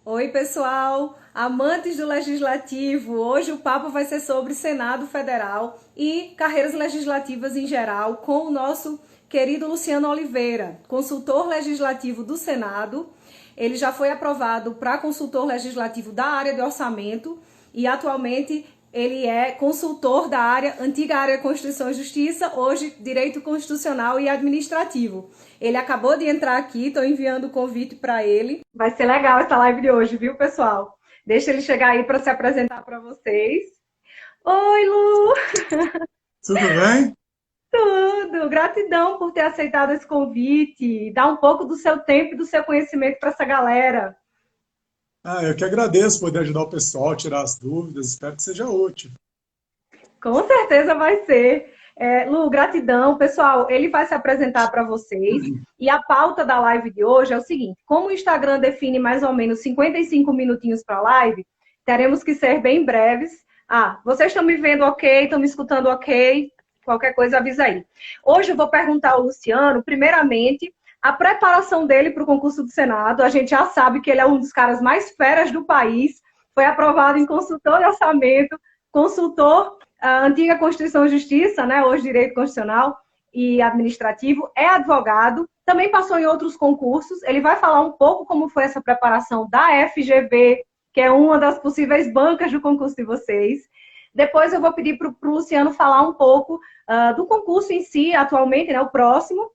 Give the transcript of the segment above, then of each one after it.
Oi, pessoal, amantes do Legislativo. Hoje o papo vai ser sobre Senado Federal e carreiras legislativas em geral, com o nosso querido Luciano Oliveira, consultor legislativo do Senado. Ele já foi aprovado para consultor legislativo da área de orçamento e atualmente ele é consultor da antiga área Constituição e Justiça, hoje Direito Constitucional e Administrativo. Ele acabou de entrar aqui, estou enviando o convite para ele. Vai ser legal essa live de hoje, viu, pessoal? Deixa ele chegar aí para se apresentar para vocês. Oi, Lu! Tudo bem? Tudo! Gratidão por ter aceitado esse convite. Dá um pouco do seu tempo e do seu conhecimento para essa galera. Eu que agradeço poder ajudar o pessoal, tirar as dúvidas, espero que seja útil. Com certeza vai ser. Lu, gratidão. Pessoal, ele vai se apresentar para vocês. E a pauta da live de hoje é o seguinte: como o Instagram define mais ou menos 55 minutinhos para a live, teremos que ser bem breves. Vocês estão me vendo ok? Estão me escutando ok? Qualquer coisa avisa aí. Hoje eu vou perguntar ao Luciano, primeiramente, a preparação dele para o concurso do Senado. A gente já sabe que ele é um dos caras mais feras do país. Foi aprovado em consultor de orçamento, consultor a antiga Constituição e Justiça, né, hoje Direito Constitucional e Administrativo, é advogado, também passou em outros concursos. Ele vai falar um pouco como foi essa preparação da FGV, que é uma das possíveis bancas do concurso de vocês. Depois eu vou pedir para o Luciano falar um pouco do concurso em si, atualmente, né, o próximo,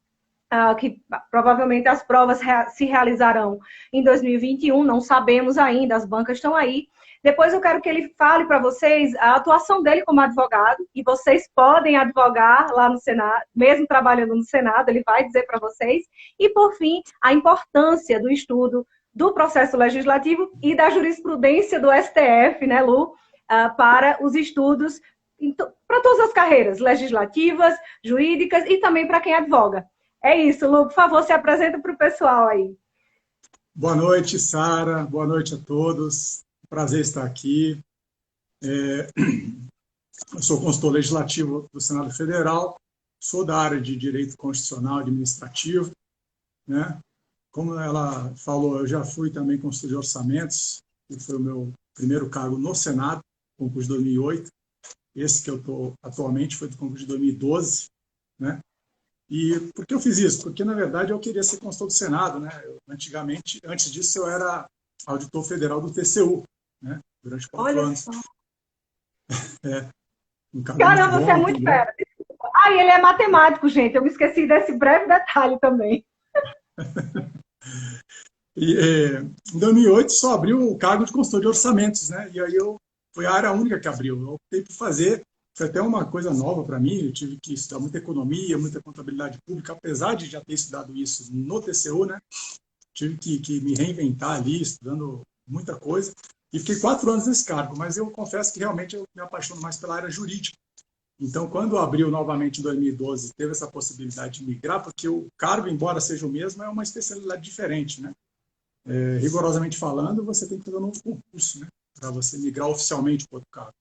que provavelmente as provas se realizarão em 2021, não sabemos ainda, as bancas estão aí. Depois eu quero que ele fale para vocês a atuação dele como advogado, e vocês podem advogar lá no Senado, mesmo trabalhando no Senado, ele vai dizer para vocês. E, por fim, a importância do estudo do processo legislativo e da jurisprudência do STF, né, Lu, para os estudos, para todas as carreiras legislativas, jurídicas e também para quem advoga. É isso, Lu, por favor, se apresenta para o pessoal aí. Boa noite, Sara. Boa noite a todos. Prazer estar aqui. Eu sou consultor legislativo do Senado Federal, sou da área de Direito Constitucional e Administrativo, né? Como ela falou, eu já fui também consultor de orçamentos, que foi o meu primeiro cargo no Senado, concurso de 2008. Esse que eu estou atualmente foi do concurso de 2012, né? E por que eu fiz isso? Porque, na verdade, eu queria ser consultor do Senado, né? Antigamente, antes disso, eu era auditor federal do TCU, né? Durante 4 anos. Olha só. Um cargo muito Caramba, você bom, é muito muito grande. fera. E ele é matemático, gente. Eu me esqueci desse breve detalhe também. E, em 2008, só abriu o cargo de consultor de orçamentos, né? E aí foi a área única que abriu. Eu optei por fazer, foi até uma coisa nova para mim, eu tive que estudar muita economia, muita contabilidade pública, apesar de já ter estudado isso no TCU, né? Tive que me reinventar ali, estudando muita coisa, e fiquei 4 anos nesse cargo, mas eu confesso que realmente eu me apaixono mais pela área jurídica. Então, quando abriu novamente em 2012, teve essa possibilidade de migrar, porque o cargo, embora seja o mesmo, é uma especialidade diferente, né? Rigorosamente falando, você tem que fazer um novo concurso, né? Para você migrar oficialmente para outro cargo.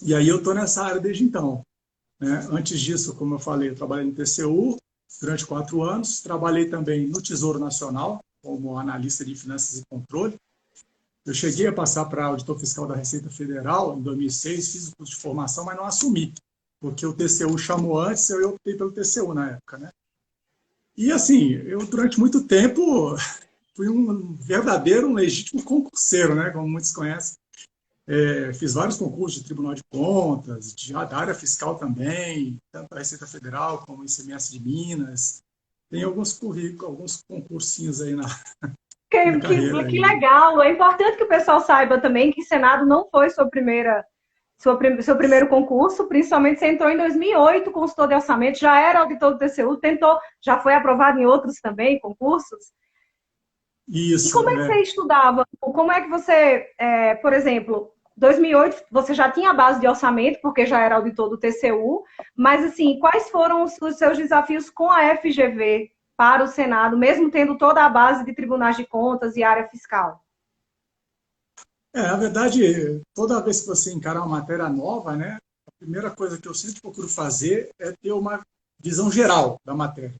E aí eu estou nessa área desde então, né? Antes disso, como eu falei, eu trabalhei no TCU durante 4 anos, trabalhei também no Tesouro Nacional, como analista de finanças e controle. Eu cheguei a passar para auditor fiscal da Receita Federal em 2006, fiz o curso de formação, mas não assumi, porque o TCU chamou antes, eu optei pelo TCU na época, né? E assim, eu durante muito tempo fui um verdadeiro, um legítimo concurseiro, né? Como muitos conhecem. Fiz vários concursos de Tribunal de Contas, da área fiscal também, tanto da Receita Federal como o ICMS de Minas. Tem alguns currículos, alguns concursinhos aí na carreira Que ainda. legal. É importante que o pessoal saiba também que Senado não foi seu primeiro concurso, principalmente você entrou em 2008, consultor de orçamento, já era auditor do TCU, já foi aprovado em outros também, concursos. E Isso, como é que você estudava? Como é que você, por exemplo, 2008 você já tinha a base de orçamento, porque já era auditor do TCU, mas assim, quais foram os seus desafios com a FGV para o Senado, mesmo tendo toda a base de tribunais de contas e área fiscal? na verdade, toda vez que você encarar uma matéria nova, né, a primeira coisa que eu sempre procuro fazer é ter uma visão geral da matéria.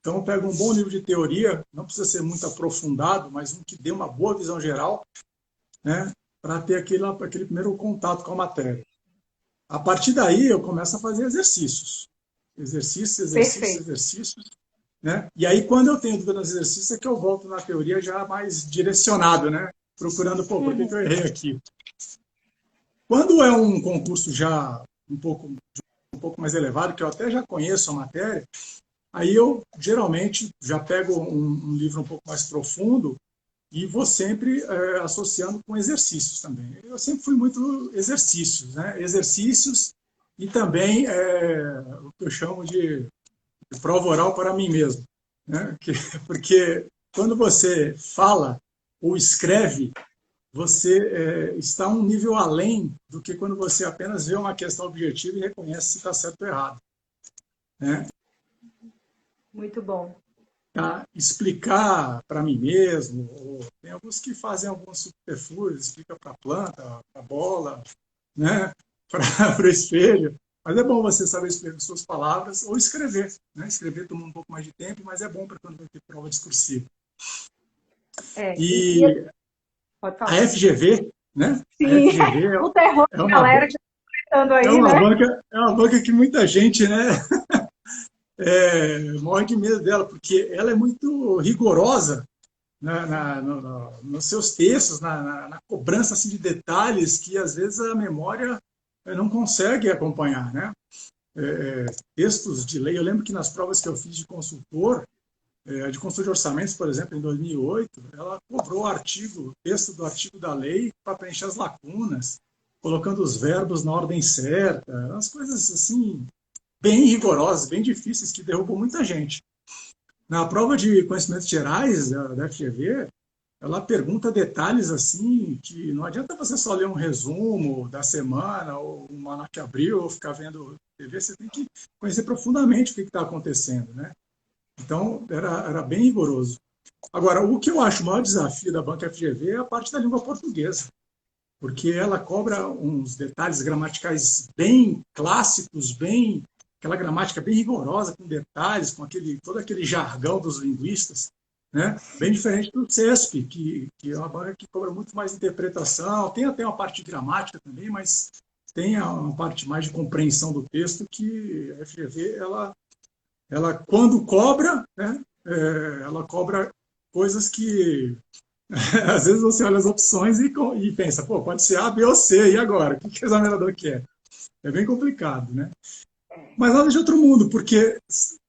Então, eu pego um bom livro de teoria, não precisa ser muito aprofundado, mas um que dê uma boa visão geral, né, para ter aquele primeiro contato com a matéria. A partir daí, eu começo a fazer exercícios. Perfeito. Exercícios. Né? E aí, quando eu tenho dúvida nos exercícios, é que eu volto na teoria já mais direcionado, né? Procurando, pô, por que eu errei aqui? Quando é um concurso já um pouco mais elevado, que eu até já conheço a matéria, aí eu geralmente já pego um livro um pouco mais profundo e vou sempre associando com exercícios também. Eu sempre fui muito exercícios, né? Exercícios e também o que eu chamo de prova oral para mim mesmo, né? Porque quando você fala ou escreve, você está um nível além do que quando você apenas vê uma questão objetiva e reconhece se está certo ou errado, né? Muito bom. Tá? Explicar para mim mesmo, ou tem alguns que fazem alguns subterfúgios, explica para a planta, para a bola, né? Para o espelho. Mas é bom você saber escrever suas palavras ou escrever. Né? Escrever toma um pouco mais de tempo, mas é bom para quando vai ter prova discursiva. E pode a falar. FGV, né? Sim, A FGV o terror da galera que está comentando aí, né? é uma banca que muita gente, né, morre de medo dela, porque ela é muito rigorosa nos seus textos, na cobrança assim, de detalhes que às vezes a memória não consegue acompanhar, né? Textos de lei, eu lembro que nas provas que eu fiz de consultor de orçamentos, por exemplo, em 2008, ela cobrou o texto do artigo da lei para preencher as lacunas, colocando os verbos na ordem certa, umas coisas assim, bem rigorosas, bem difíceis, que derrubam muita gente. Na prova de conhecimentos gerais da FGV, ela pergunta detalhes assim, que não adianta você só ler um resumo da semana, ou um Almanac que abriu, ou ficar vendo TV, você tem que conhecer profundamente o que está acontecendo, né? Então, era bem rigoroso. Agora, o que eu acho o maior desafio da banca FGV é a parte da língua portuguesa, porque ela cobra uns detalhes gramaticais bem clássicos, aquela gramática bem rigorosa, com detalhes, com todo aquele jargão dos linguistas, né? Bem diferente do CESP, que é uma banca que cobra muito mais interpretação, tem até uma parte de gramática também, mas tem uma parte mais de compreensão do texto que a FGV, ela quando cobra, né, ela cobra coisas que às vezes você olha as opções e pensa, pô, pode ser A, B ou C, e agora? O que o examinador quer? É bem complicado, né? Mas nada de outro mundo, porque,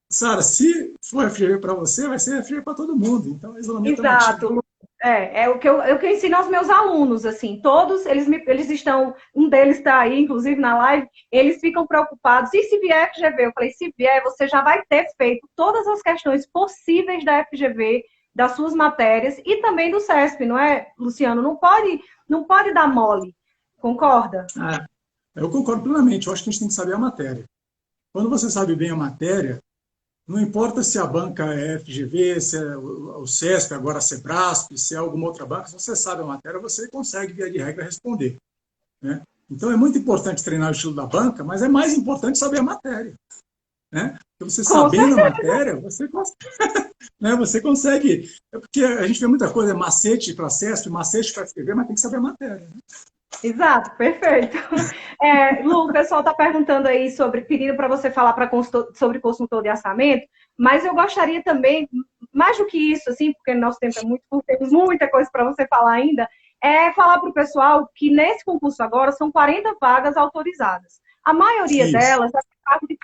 Sara, se for FGV para você, vai ser FGV para todo mundo. Então, isolamento Exato, amativo. Lu. É o que eu ensino aos meus alunos, assim, todos, eles estão, um deles está aí, inclusive na live, eles ficam preocupados, e se vier FGV? Eu falei, se vier, você já vai ter feito todas as questões possíveis da FGV, das suas matérias, e também do CESP, não é, Luciano? Não pode dar mole, concorda? Eu concordo plenamente, eu acho que a gente tem que saber a matéria. Quando você sabe bem a matéria, não importa se a banca é FGV, se é o CESP, agora a Sebrasp, se é alguma outra banca, se você sabe a matéria, você consegue, via de regra, responder. Né? Então, é muito importante treinar o estilo da banca, mas é mais importante saber a matéria. Né? Porque você Com sabendo a certeza. matéria, né, você consegue... É porque a gente vê muita coisa, macete para CESP, macete para FGV, mas tem que saber a matéria. Né? Exato, perfeito. Lu, o pessoal está perguntando aí pedindo para você falar sobre consultor de orçamento, mas eu gostaria também, mais do que isso, assim, porque nosso tempo é muito curto, temos muita coisa para você falar ainda, falar para o pessoal que nesse concurso agora são 40 vagas autorizadas. A maioria Isso. delas é cargo de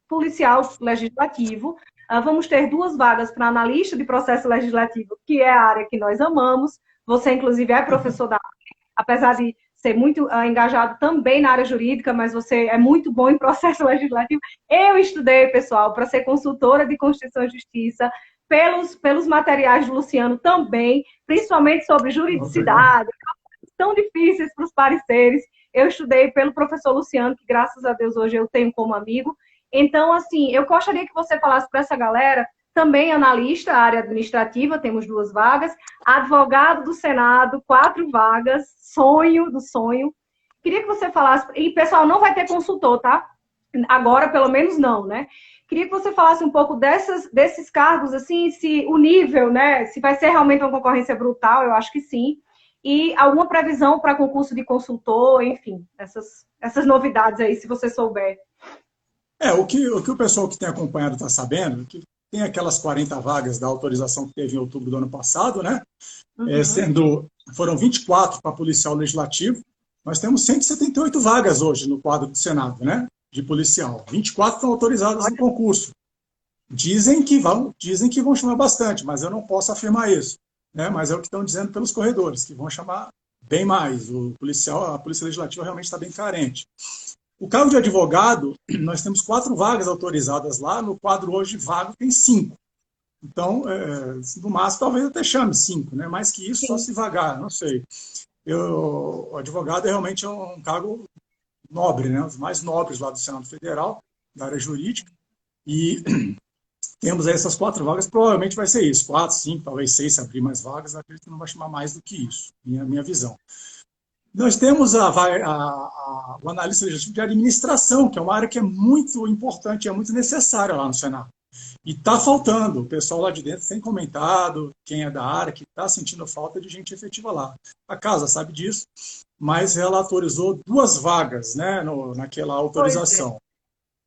policial legislativo. Vamos ter 2 vagas para analista de processo legislativo, que é a área que nós amamos. Você, inclusive, é professor da apesar de ser muito engajado também na área jurídica, mas você é muito bom em processo legislativo. Eu estudei, pessoal, para ser consultora de Constituição e Justiça, pelos materiais do Luciano também, principalmente sobre juridicidade, tão difíceis para os pareceres. Eu estudei pelo professor Luciano, que graças a Deus hoje eu tenho como amigo. Então, assim, eu gostaria que você falasse para essa galera, também analista, área administrativa, temos 2 vagas, advogado do Senado, 4 vagas, sonho do sonho. Queria que você falasse, e pessoal, não vai ter consultor, tá? Agora, pelo menos, não, né? Queria que você falasse um pouco desses cargos, assim, se o nível, né? Se vai ser realmente uma concorrência brutal, eu acho que sim. E alguma previsão para concurso de consultor, enfim, essas novidades aí, se você souber. O que o pessoal que tem acompanhado está sabendo, que tem aquelas 40 vagas da autorização que teve em outubro do ano passado, né? Foram 24 para policial legislativo, nós temos 178 vagas hoje no quadro do Senado, né? De policial. 24 estão autorizadas no concurso. Dizem que vão chamar bastante, mas eu não posso afirmar isso, né? Mas é o que estão dizendo pelos corredores, que vão chamar bem mais. A Polícia Legislativa realmente está bem carente. O cargo de advogado, nós temos 4 vagas autorizadas lá, no quadro hoje vago tem 5. Então, no máximo, talvez até chame 5, né? Mais que isso, Sim. Só se vagar, não sei. O advogado realmente é um cargo nobre, né? Os mais nobres lá do Senado Federal, da área jurídica, e temos aí essas 4 vagas, provavelmente vai ser isso, 4, 5, talvez 6, se abrir mais vagas, acredito que não vai chamar mais do que isso, minha visão. Nós temos o analista legislativo de administração, que é uma área que é muito importante, é muito necessária lá no Senado. E está faltando, o pessoal lá de dentro tem comentado, quem é da área, que está sentindo falta de gente efetiva lá. A casa sabe disso, mas ela autorizou 2 vagas, né, naquela autorização.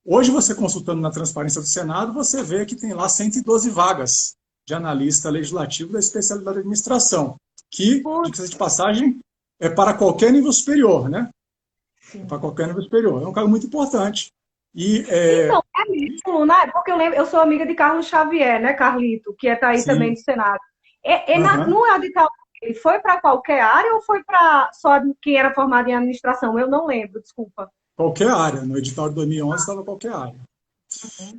Hoje, você consultando na transparência do Senado, você vê que tem lá 112 vagas de analista legislativo da especialidade de administração, que, de passagem, é para qualquer nível superior, né? Sim. Para qualquer nível superior. É um cargo muito importante. Então, é isso, né? Porque eu sou amiga de Carlos Xavier, né, Carlito, que está aí Sim. também do Senado. No edital, ele foi para qualquer área ou foi para só quem era formado em administração? Eu não lembro, desculpa. Qualquer área. No edital de 2011 estava qualquer área.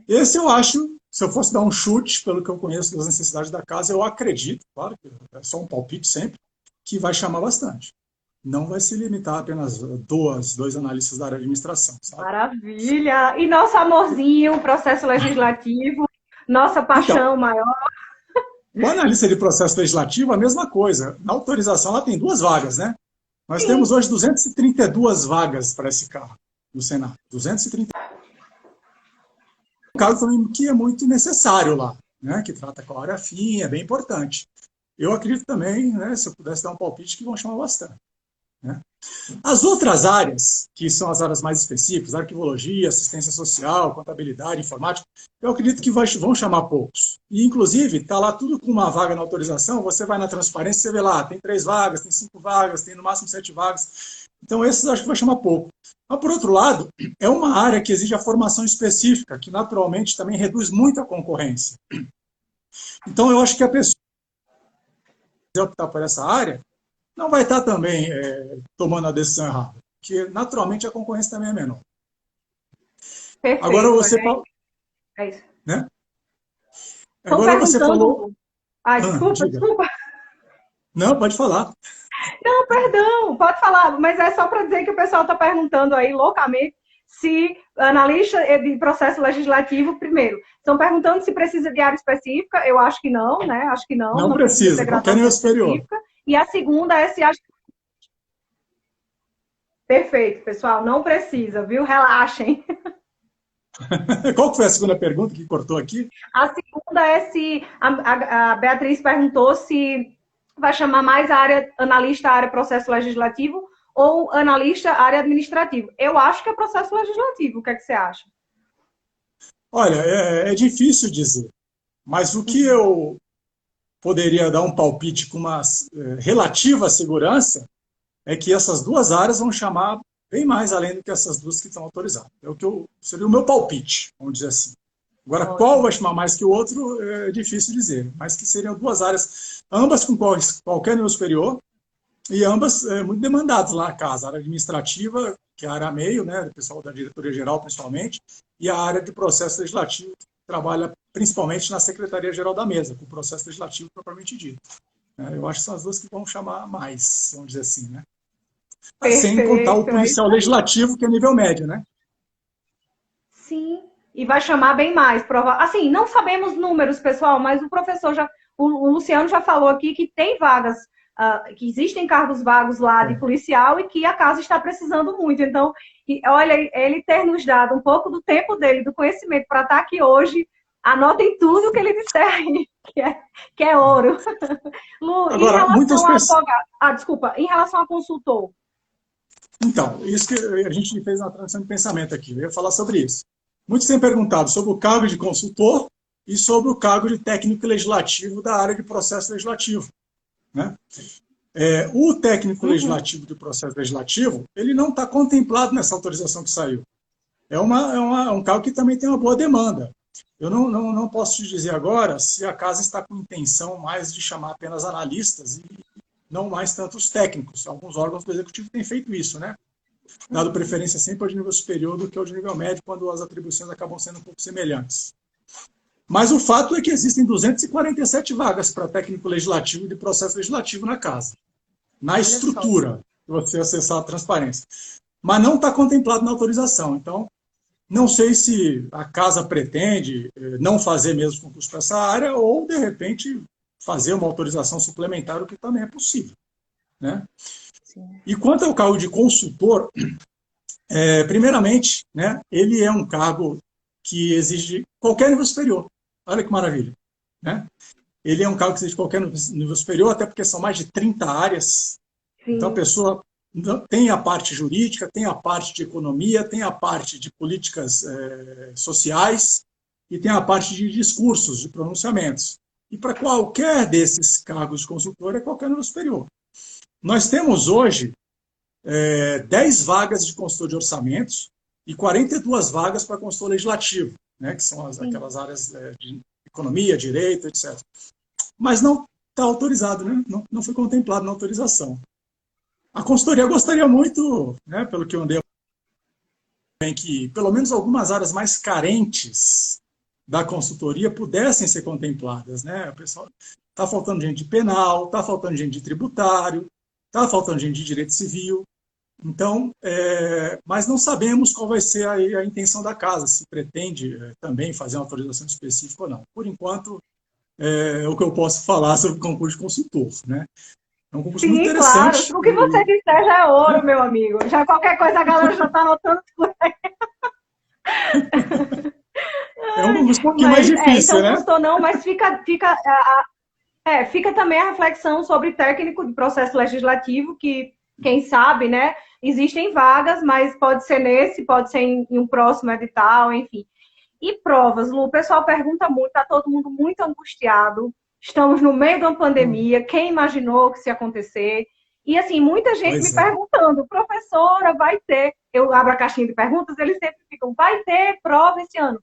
Esse eu acho, se eu fosse dar um chute, pelo que eu conheço das necessidades da casa, eu acredito, claro que é só um palpite sempre, que vai chamar bastante. Não vai se limitar a apenas 2 analistas da área de administração. Sabe? Maravilha! E nosso amorzinho, processo legislativo, nossa paixão maior. O analista de processo legislativo, a mesma coisa. Na autorização, ela tem 2 vagas, né? Nós Sim. temos hoje 232 vagas para esse cargo no Senado. 230. Um cargo também que é muito necessário lá, né? Que trata com a área fim, é bem importante. Eu acredito também, né, se eu pudesse dar um palpite, que vão chamar bastante. Né? As outras áreas, que são as áreas mais específicas, arquivologia, assistência social, contabilidade, informática, eu acredito que vão chamar poucos. E, inclusive, está lá tudo com uma vaga na autorização, você vai na transparência, você vê lá, tem 3 vagas, tem 5 vagas, tem no máximo 7 vagas. Então, esses acho que vai chamar pouco. Mas, por outro lado, é uma área que exige a formação específica, que naturalmente também reduz muito a concorrência. Então, eu acho que a pessoa que optar por essa área não vai estar também tomando a decisão errada, porque naturalmente a concorrência também é menor. Perfeito, agora você falou, é isso. Né? Agora você falou. Ai, desculpa. Não, pode falar. Não, perdão, pode falar, mas é só para dizer que o pessoal está perguntando aí loucamente se analista de processo legislativo, primeiro, estão perguntando se precisa de área específica, eu acho que não, né? Acho que não. Não precisa, qualquer nível superior. E a segunda é se acha. Perfeito, pessoal, não precisa, viu? Relaxem. Qual foi a segunda pergunta que cortou aqui? A segunda é se a Beatriz perguntou se vai chamar mais a área analista, a área processo legislativo ou analista, área administrativa. Eu acho que é processo legislativo. O que é que você acha? Olha, é difícil dizer, mas o que eu poderia dar um palpite com uma relativa segurança é que essas 2 áreas vão chamar bem mais além do que essas 2 que estão autorizadas. É o que seria o meu palpite, vamos dizer assim. Agora, qual vai chamar mais que o outro é difícil dizer, mas que seriam 2 áreas, ambas com qualquer nível superior e ambas muito demandadas lá na casa. A área administrativa, que é a área meio, né, o pessoal da diretoria geral principalmente, e a área de processo legislativo, que trabalha principalmente na Secretaria-Geral da Mesa, com o processo legislativo propriamente dito. Eu acho que são as 2 que vão chamar mais, vamos dizer assim, né? Sem contar o policial legislativo, que é nível médio, né? Sim, e vai chamar bem mais. Assim, não sabemos números, pessoal, mas o professor o Luciano já falou aqui que tem vagas que existem cargos vagos lá de policial e que a casa está precisando muito. Então, olha, ele ter nos dado um pouco do tempo dele, do conhecimento para estar aqui hoje, anotem tudo que ele disser aí, que é ouro. Lu, Agora, em muitas relação a pessoas... desculpa, em relação a consultor. Então, isso que a gente fez na transição de pensamento aqui, eu ia falar sobre isso. Muitos têm perguntado sobre o cargo de consultor e sobre o cargo de técnico legislativo da área de processo legislativo, né? O técnico legislativo do processo legislativo, ele não está contemplado nessa autorização que saiu. É um cargo que também tem uma boa demanda. Eu não posso te dizer agora se a casa está com intenção mais de chamar apenas analistas e não mais tantos técnicos. Alguns órgãos do executivo têm feito isso, né? Dado preferência sempre ao de nível superior do que ao de nível médio, quando as atribuições acabam sendo um pouco semelhantes. Mas o fato é que existem 247 vagas para técnico legislativo e de processo legislativo na casa, na estrutura, se você acessar a transparência. Mas não está contemplado na autorização. Então, não sei se a casa pretende não fazer mesmo concurso para essa área ou, de repente, fazer uma autorização suplementar, o que também é possível, né? Sim. E quanto ao cargo de consultor, primeiramente, né, ele é um cargo que exige qualquer nível superior. Olha que maravilha, né? Ele é um cargo que exige qualquer nível superior, até porque são mais de 30 áreas. Sim. Então, a pessoa tem a parte jurídica, tem a parte de economia, tem a parte de políticas sociais e tem a parte de discursos, de pronunciamentos. E para qualquer desses cargos de consultor é qualquer nível superior. Nós temos hoje 10 vagas de consultor de orçamentos e 42 vagas para consultor legislativo, né, que são aquelas áreas de economia, direito, etc. Mas não está autorizado, né? Não foi contemplado na autorização. A consultoria gostaria muito, né, pelo que eu andei, que pelo menos algumas áreas mais carentes da consultoria pudessem ser contempladas, né? O pessoal está faltando gente de penal, está faltando gente de tributário, está faltando gente de direito civil. Então, mas não sabemos qual vai ser a intenção da casa, se pretende também fazer uma autorização específica ou não. Por enquanto, é o que eu posso falar sobre o concurso de consultor, né? É um concurso muito interessante. Claro. O que você disser já é ouro, meu amigo. Já qualquer coisa a galera já está anotando tudo aí. É um concurso um pouquinho mais difícil, então, né? Gostou não, mas fica também a reflexão sobre técnico de processo legislativo, que, quem sabe, né, existem vagas, mas pode ser nesse, pode ser em um próximo edital, enfim. E provas, Lu, o pessoal pergunta muito, está todo mundo muito angustiado, estamos no meio de uma pandemia, quem imaginou que isso ia acontecer? E, assim, muita gente me perguntando, professora, vai ter? Eu abro a caixinha de perguntas, eles sempre ficam, vai ter prova esse ano?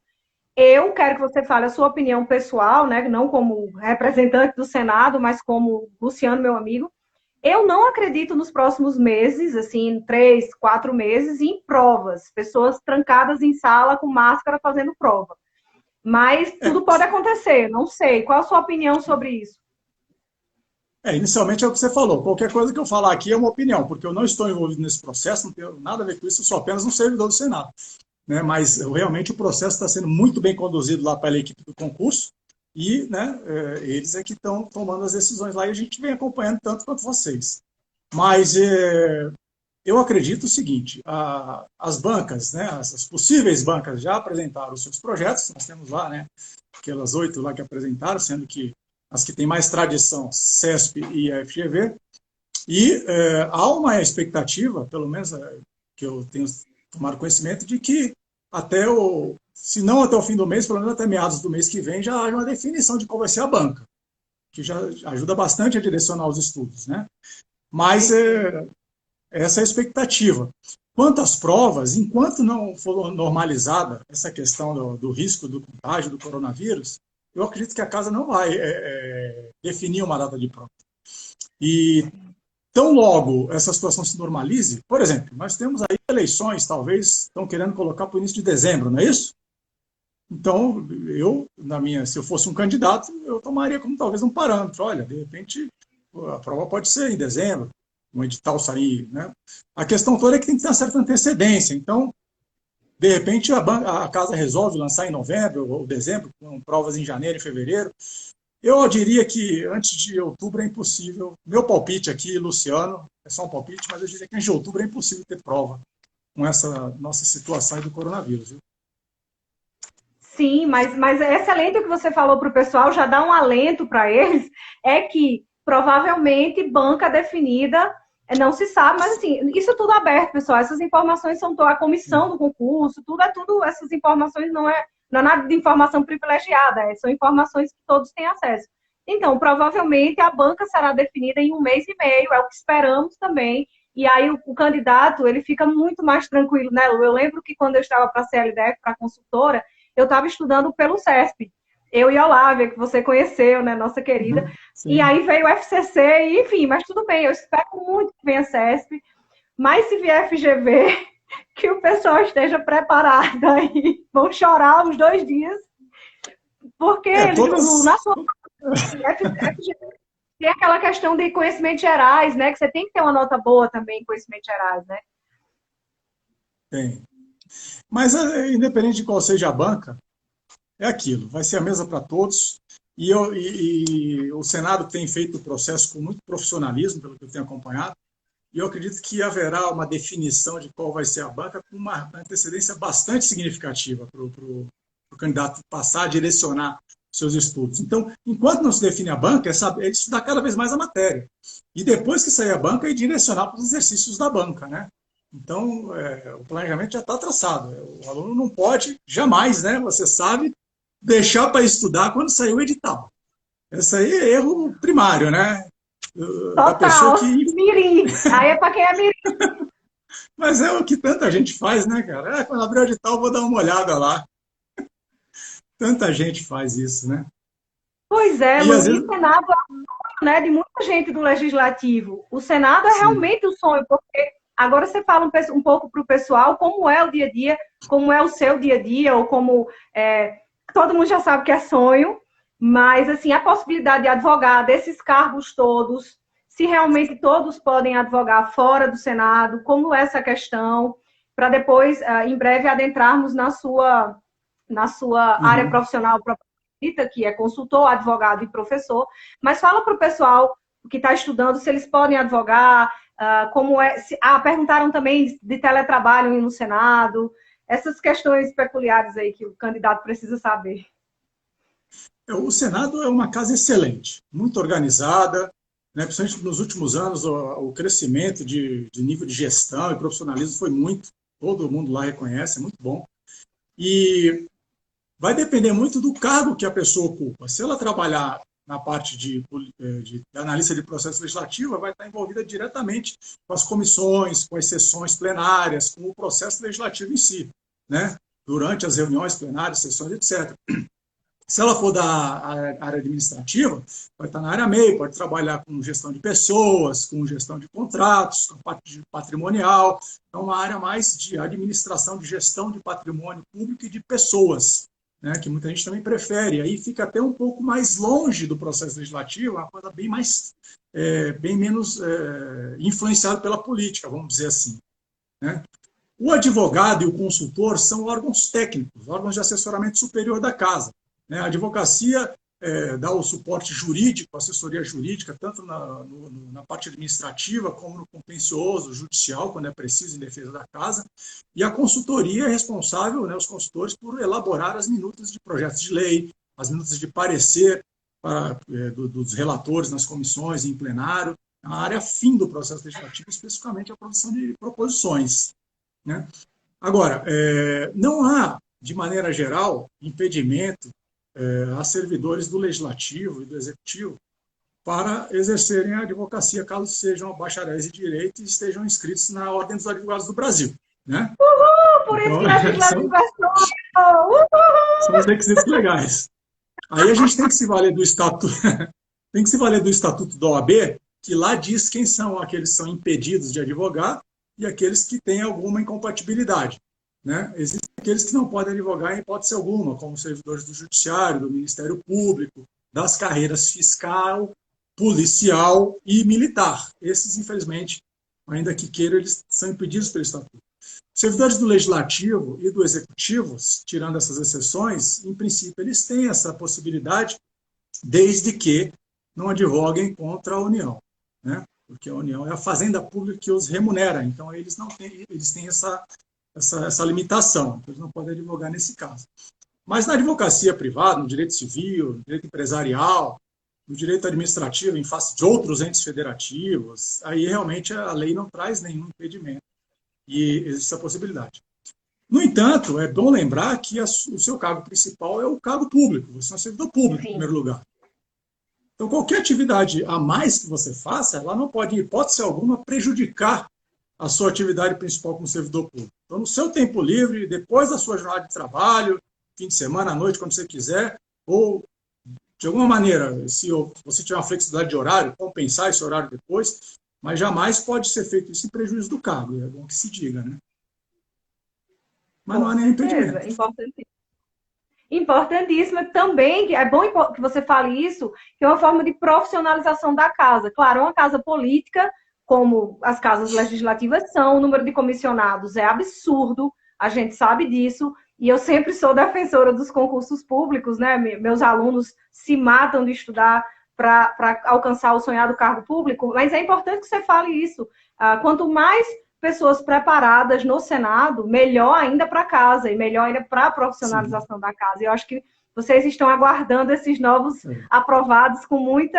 Eu quero que você fale a sua opinião pessoal, né? Não como representante do Senado, mas como Luciano, meu amigo. Eu não acredito nos próximos meses, assim, 3, 4 meses, em provas. Pessoas trancadas em sala com máscara fazendo prova. Mas tudo pode acontecer, não sei. Qual a sua opinião sobre isso? Inicialmente é o que você falou. Qualquer coisa que eu falar aqui é uma opinião, porque eu não estou envolvido nesse processo, não tenho nada a ver com isso, eu sou apenas um servidor do Senado. Né, mas realmente o processo está sendo muito bem conduzido lá pela equipe do concurso e, né, eles é que estão tomando as decisões lá e a gente vem acompanhando tanto quanto vocês. Mas eu acredito o seguinte, as bancas, né, as possíveis bancas já apresentaram os seus projetos, nós temos lá, né, aquelas 8 lá que apresentaram, sendo que as que têm mais tradição, CESP e a FGV, e há uma expectativa, pelo menos que eu tenho tomar conhecimento de que se não até o fim do mês, pelo menos até meados do mês que vem, já haja uma definição de qual vai ser a banca, que já ajuda bastante a direcionar os estudos, né? Mas essa é a expectativa. Quanto às provas, enquanto não for normalizada essa questão do risco do contágio do coronavírus, eu acredito que a casa não vai definir uma data de prova. E tão logo essa situação se normalize, por exemplo, nós temos aí eleições, talvez estão querendo colocar para o início de dezembro, não é isso? Então, se eu fosse um candidato, eu tomaria como talvez um parâmetro. Olha, de repente, a prova pode ser em dezembro, um edital sair, né? A questão toda é que tem que ter uma certa antecedência. Então, de repente, a casa resolve lançar em novembro ou dezembro, com provas em janeiro e fevereiro. Eu diria que antes de outubro é impossível. Meu palpite aqui, Luciano, é só um palpite, mas eu diria que antes de outubro é impossível ter prova com essa nossa situação aí do coronavírus. Viu? Sim, mas é excelente o que você falou para o pessoal, já dá um alento para eles, é que provavelmente banca definida não se sabe, mas assim, isso é tudo aberto, pessoal. Essas informações são a comissão do concurso, tudo, essas informações não é nada de informação privilegiada, são informações que todos têm acesso. Então, provavelmente a banca será definida em 1 mês e meio, é o que esperamos também. E aí o candidato, ele fica muito mais tranquilo, né, Lu? Eu lembro que quando eu estava para a CLDF, para a consultora, eu estava estudando pelo CESP. Eu e a Olávia, que você conheceu, né, nossa querida. E aí veio o FCC, e, enfim, mas tudo bem, eu espero muito que venha CESP. Mas se vier FGV, que o pessoal esteja preparado aí. Vão chorar uns 2 dias, porque na sua FGV tem aquela questão de conhecimentos gerais, né? Que você tem que ter uma nota boa também em conhecimentos gerais, né? Tem. Mas, independente de qual seja a banca, é aquilo, vai ser a mesa para todos. E o Senado tem feito o processo com muito profissionalismo, pelo que eu tenho acompanhado, e eu acredito que haverá uma definição de qual vai ser a banca com uma antecedência bastante significativa para o candidato passar a direcionar seus estudos. Então, enquanto não se define a banca, é estudar cada vez mais a matéria. E depois que sair a banca, é direcionar para os exercícios da banca, né? Então, o planejamento já está traçado. O aluno não pode, jamais, né? Você sabe, deixar para estudar quando sair o edital. Esse aí é erro primário, né? Total, pessoa que... mirim. Aí é para quem é mirim. Mas é o que tanta gente faz, né, cara? Quando abrir o edital, vou dar uma olhada lá. Tanta gente faz isso, né? Pois é, o Senado é o sonho, né, de muita gente do Legislativo. O Senado é realmente o sonho, porque agora você fala um pouco para o pessoal como é o dia a dia, como é o seu dia a dia, ou como todo mundo já sabe que é sonho, mas assim, a possibilidade de advogar desses cargos todos, se realmente todos podem advogar fora do Senado, como é essa questão, para depois, em breve, adentrarmos na sua área profissional que é consultor, advogado e professor, mas fala para o pessoal que está estudando se eles podem advogar, como é. Perguntaram também de teletrabalho no Senado, essas questões peculiares aí que o candidato precisa saber. O Senado é uma casa excelente, muito organizada, né? Principalmente nos últimos anos o crescimento de nível de gestão e profissionalismo foi muito, todo mundo lá reconhece, é muito bom. E vai depender muito do cargo que a pessoa ocupa. Se ela trabalhar na parte de analista de processo legislativo, vai estar envolvida diretamente com as comissões, com as sessões plenárias, com o processo legislativo em si, né? Durante as reuniões plenárias, sessões, etc. Se ela for da área administrativa, vai estar na área MEI, pode trabalhar com gestão de pessoas, com gestão de contratos, com parte patrimonial. Então, uma área mais de administração, de gestão de patrimônio público e de pessoas, né, que muita gente também prefere. Aí fica até um pouco mais longe do processo legislativo, uma coisa bem menos influenciada pela política, vamos dizer assim, né? O advogado e o consultor são órgãos técnicos, órgãos de assessoramento superior da casa. A advocacia dá o suporte jurídico, assessoria jurídica, tanto na parte administrativa como no contencioso, judicial, quando é preciso, em defesa da casa. E a consultoria é responsável, né, os consultores, por elaborar as minutas de projetos de lei, as minutas de parecer dos relatores nas comissões, em plenário, a área fim do processo legislativo, especificamente a produção de proposições, né? Agora, não há, de maneira geral, impedimento a servidores do Legislativo e do Executivo para exercerem a advocacia, caso sejam bacharéis em Direito e estejam inscritos na Ordem dos Advogados do Brasil, né? Uhul! Por isso que legislativo são os requisitos legais. Aí a gente tem que se valer do Estatuto, da OAB, que lá diz quem são aqueles que são impedidos de advogar e aqueles que têm alguma incompatibilidade, né? Existem aqueles que não podem advogar em hipótese alguma, como servidores do Judiciário, do Ministério Público, das carreiras fiscal, policial e militar. Esses, infelizmente, ainda que queiram, eles são impedidos pelo Estatuto. Servidores do Legislativo e do Executivo, tirando essas exceções, em princípio, eles têm essa possibilidade desde que não advoguem contra a União, né? Porque a União é a fazenda pública que os remunera, então eles não têm, eles têm essa limitação, eles não podem advogar nesse caso. Mas na advocacia privada, no direito civil, no direito empresarial, no direito administrativo, em face de outros entes federativos, aí realmente a lei não traz nenhum impedimento e existe essa possibilidade. No entanto, é bom lembrar que o seu cargo principal é o cargo público, você é um servidor público, em primeiro lugar. Então, qualquer atividade a mais que você faça, ela não pode, em hipótese alguma, prejudicar a sua atividade principal como servidor público. Então, no seu tempo livre, depois da sua jornada de trabalho, fim de semana, à noite, quando você quiser, ou de alguma maneira, se você tiver uma flexibilidade de horário, compensar esse horário depois, mas jamais pode ser feito isso em prejuízo do cargo, é bom que se diga, né? Mas não há nenhum impedimento. Importantíssima também, é bom que você fale isso, que é uma forma de profissionalização da casa. Claro, uma casa política, como as casas legislativas são, o número de comissionados é absurdo, a gente sabe disso, e eu sempre sou defensora dos concursos públicos, né? Meus alunos se matam de estudar para alcançar o sonhado cargo público, mas é importante que você fale isso. Quanto mais pessoas preparadas no Senado, melhor ainda para casa e melhor ainda para a profissionalização da casa. E eu acho que vocês estão aguardando esses novos aprovados com muito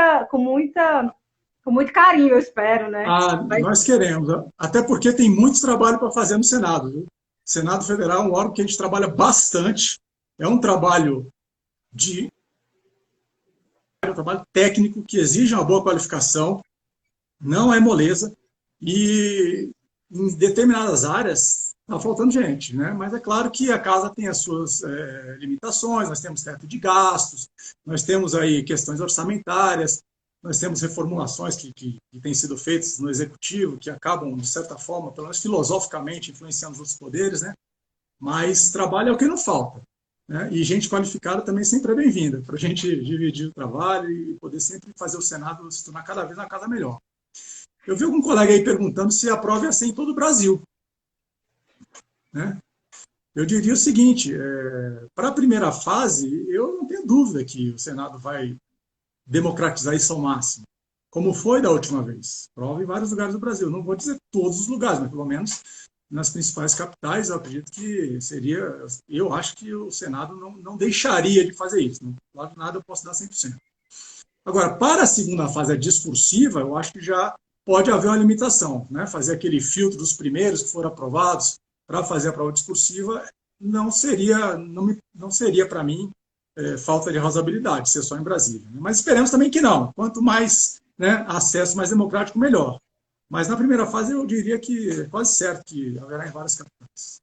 carinho, eu espero, né? Nós queremos, até porque tem muito trabalho para fazer no Senado, viu? O Senado Federal é um órgão que a gente trabalha bastante, é um trabalho técnico que exige uma boa qualificação, não é moleza, e em determinadas áreas está faltando gente, né? Mas é claro que a casa tem as suas limitações, nós temos teto de gastos, nós temos aí questões orçamentárias, nós temos reformulações que têm sido feitas no Executivo, que acabam, de certa forma, pelo menos filosoficamente, influenciando os outros poderes, né? Mas trabalho é o que não falta, né? E gente qualificada também sempre é bem-vinda, para a gente dividir o trabalho e poder sempre fazer o Senado se tornar cada vez uma casa melhor. Eu vi algum colega aí perguntando se a prova ia ser em todo o Brasil, né? Eu diria o seguinte, para a primeira fase, eu não tenho dúvida que o Senado vai democratizar isso ao máximo, como foi da última vez. Prova em vários lugares do Brasil. Não vou dizer todos os lugares, mas pelo menos nas principais capitais, eu acredito que seria... Eu acho que o Senado não deixaria de fazer isso. Não, claro, nada eu posso dar 100%. Agora, para a segunda fase, a discursiva, eu acho que já pode haver uma limitação, né? Fazer aquele filtro dos primeiros que foram aprovados para fazer a prova discursiva não seria para mim, falta de razoabilidade, ser só em Brasília. Mas esperemos também que não. Quanto mais, né, acesso mais democrático, melhor. Mas na primeira fase eu diria que é quase certo que haverá em várias capitais.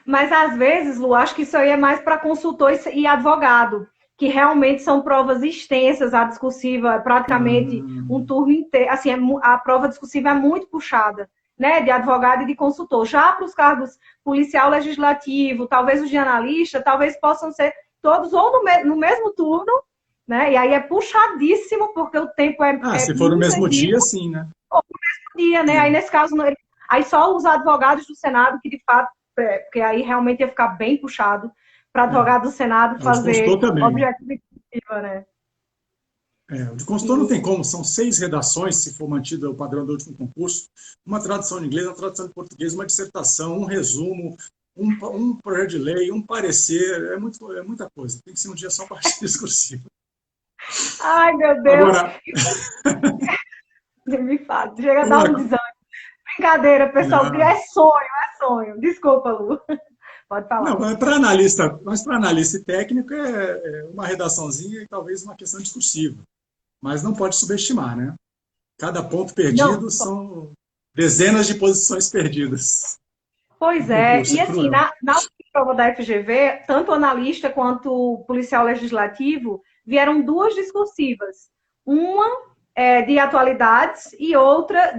Mas às vezes, Lu, acho que isso aí é mais para consultor e advogado, que realmente são provas extensas, a discursiva é praticamente um turno inteiro. Assim, a prova discursiva é muito puxada, né, de advogado e de consultor. Já para os cargos policial legislativo, talvez os de analista, talvez possam ser todos ou no mesmo turno, né? E aí é puxadíssimo, porque o tempo se for no mesmo dia, sim, né? Ou no mesmo dia, né? Aí nesse caso, aí só os advogados do Senado, que de fato, porque aí realmente ia ficar bem puxado para advogado do Senado fazer objetiva, né? O de consultor não tem como, são 6 redações, se for mantido o padrão do último concurso, uma tradução em inglês, uma tradução em português, uma dissertação, um resumo, um projeto de lei, um parecer, é muita coisa. Tem que ser um dia só para parte discursiva. Ai, meu Deus! Agora... Me fala, chega a dar um desânimo. Brincadeira, pessoal, é sonho. Desculpa, Lu. Pode falar. Não, mas para analista e técnico é uma redaçãozinha e talvez uma questão discursiva. Mas não pode subestimar, né? Cada ponto perdido são dezenas de posições perdidas. Pois é, e assim, na prova da FGV, tanto o analista quanto o policial legislativo vieram 2 discursivas. Uma de atualidades e outra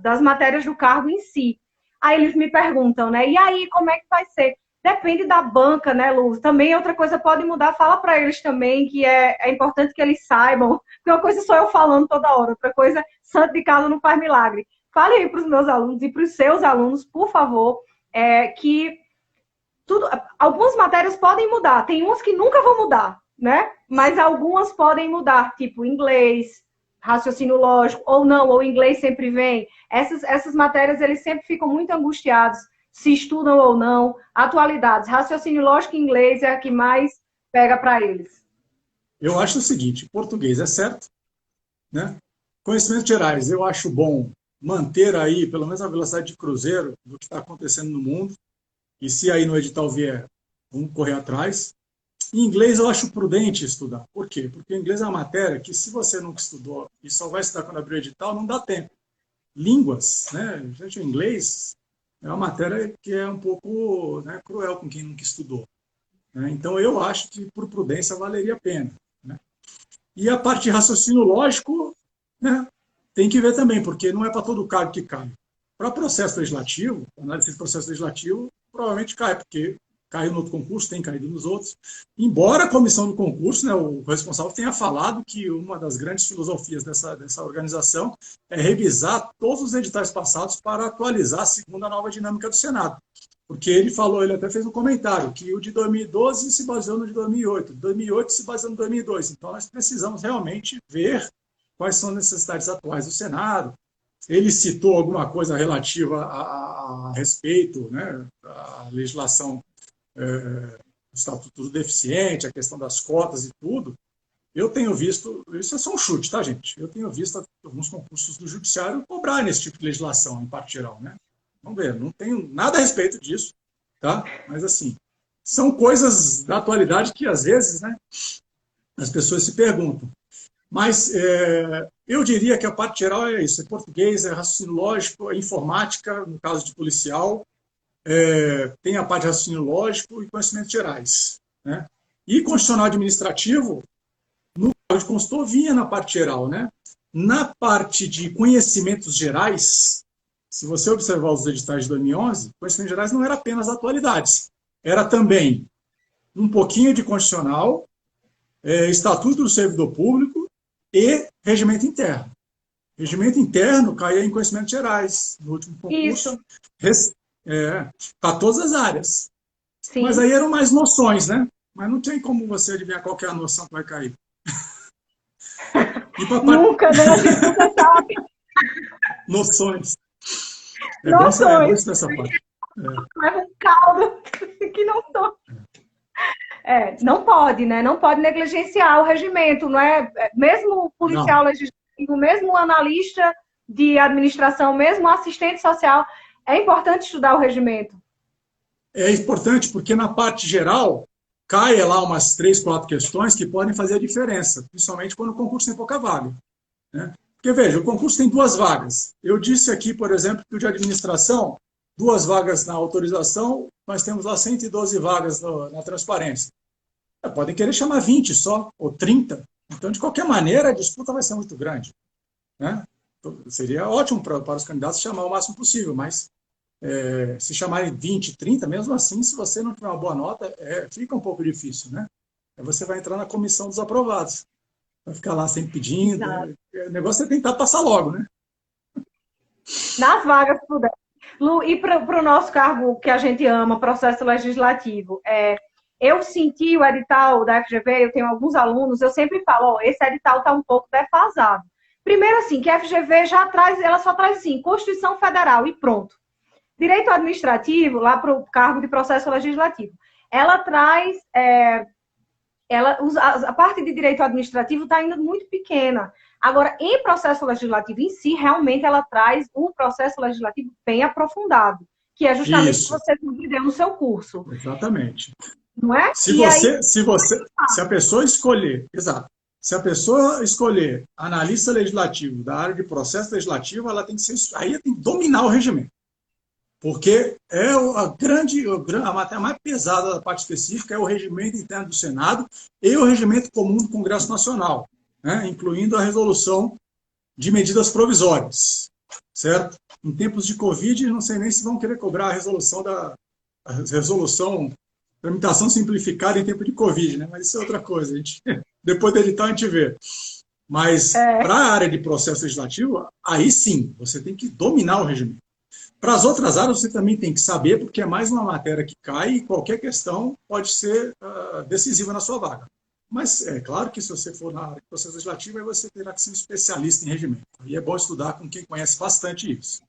das matérias do cargo em si. Aí eles me perguntam, né? E aí, como é que vai ser? Depende da banca, né, Lu? Também outra coisa pode mudar. Fala para eles também que é importante que eles saibam. Porque uma coisa sou eu falando toda hora, outra coisa, santo de casa não faz milagre. Fale aí para os meus alunos e para os seus alunos, por favor, que algumas matérias podem mudar. Tem umas que nunca vão mudar, né? Mas algumas podem mudar, tipo inglês, raciocínio lógico, ou não, ou inglês sempre vem. Essas matérias, eles sempre ficam muito angustiados, se estudam ou não. Atualidades, raciocínio lógico e inglês é a que mais pega para eles. Eu acho o seguinte, português é certo, né? Conhecimentos gerais, eu acho bom manter aí, pelo menos a velocidade de cruzeiro do que está acontecendo no mundo, e se aí no edital vier, vamos correr atrás. Em inglês eu acho prudente estudar. Por quê? Porque o inglês é uma matéria que, se você nunca estudou e só vai estudar quando abrir o edital, não dá tempo. Línguas, né? Gente, o inglês é uma matéria que é um pouco, né, cruel com quem nunca estudou. Né? Então, eu acho que, por prudência, valeria a pena. Né? E a parte de raciocínio lógico, né, tem que ver também, porque não é para todo cargo que cai. Para processo legislativo, análise de processo legislativo, provavelmente cai, porque caiu no outro concurso, tem caído nos outros. Embora a comissão do concurso, né, o responsável tenha falado que uma das grandes filosofias dessa organização é revisar todos os editais passados para atualizar segundo a nova dinâmica do Senado. Porque ele falou, ele até fez um comentário, que o de 2012 se baseou no de 2008, 2008 se baseou no 2002. Então, nós precisamos realmente ver quais são as necessidades atuais do Senado. Ele citou alguma coisa relativa a respeito, né, à legislação do Estatuto do Deficiente, a questão das cotas e tudo. Eu tenho visto, isso é só um chute, tá, gente? Eu tenho visto alguns concursos do Judiciário cobrarem esse tipo de legislação, em parte geral, né? Vamos ver, não tenho nada a respeito disso, tá? Mas, assim, são coisas da atualidade que, às vezes, né, as pessoas se perguntam. Mas eu diria que a parte geral é isso, é português, é raciocínio lógico, é informática, no caso de policial, tem a parte de raciocínio lógico e conhecimentos gerais. Né? E constitucional administrativo, no caso de consultor, vinha na parte geral. Né? Na parte de conhecimentos gerais, se você observar os editais de 2011, conhecimentos gerais não era apenas atualidades, era também um pouquinho de constitucional, Estatuto do Servidor Público e regimento interno. Regimento interno caía em conhecimentos gerais, no último concurso. Isso. Para todas as áreas. Sim. Mas aí eram mais noções, né? Mas não tem como você adivinhar qual que é a noção que vai cair. Nunca, né? A gente nunca sabe. Noções. Noções. Bom essa parte. Leva um caldo que não sou. Não pode, né? Não pode negligenciar o regimento, não é? Mesmo o policial legislativo, mesmo o analista de administração, mesmo o assistente social, é importante estudar o regimento. É importante porque na parte geral cai lá umas 3, 4 questões que podem fazer a diferença, principalmente quando o concurso tem pouca vaga. Né? Porque, veja, o concurso tem 2 vagas. Eu disse aqui, por exemplo, que o de administração, 2 vagas na autorização, nós temos lá 112 vagas na transparência. Podem querer chamar 20 só, ou 30. Então, de qualquer maneira, a disputa vai ser muito grande. Né? Seria ótimo para os candidatos chamar o máximo possível, mas se chamarem 20, 30, mesmo assim, se você não tiver uma boa nota, fica um pouco difícil. Né? Aí você vai entrar na comissão dos aprovados. Vai ficar lá sempre pedindo. O negócio é tentar passar logo. Né? Nas vagas, se puder. Lu, e para o nosso cargo que a gente ama, processo legislativo, eu senti o edital da FGV, eu tenho alguns alunos, eu sempre falo, esse edital está um pouco defasado. Primeiro, assim, que a FGV ela só traz, assim, Constituição Federal e pronto. Direito administrativo, lá para o cargo de processo legislativo, ela traz, a parte de direito administrativo está ainda muito pequena. Agora, em processo legislativo em si, realmente ela traz um processo legislativo bem aprofundado, que é justamente o que você deu no seu curso. Exatamente. Não é? Se a pessoa escolher, exato, se a pessoa escolher analista legislativo da área de processo legislativo, ela tem que aí tem que dominar o regimento. Porque a matéria mais pesada da parte específica é o regimento interno do Senado e o regimento comum do Congresso Nacional, né, incluindo a resolução de medidas provisórias, certo? Em tempos de Covid, não sei nem se vão querer cobrar a resolução tramitação simplificada em tempo de Covid, né? Mas isso é outra coisa. Depois do edital a gente vê. Mas para a área de processo legislativo, aí sim, você tem que dominar o regimento. Para as outras áreas, você também tem que saber, porque é mais uma matéria que cai e qualquer questão pode ser decisiva na sua vaga. Mas é claro que se você for na área do processo legislativo, aí você terá que ser um especialista em regimento. E é bom estudar com quem conhece bastante isso.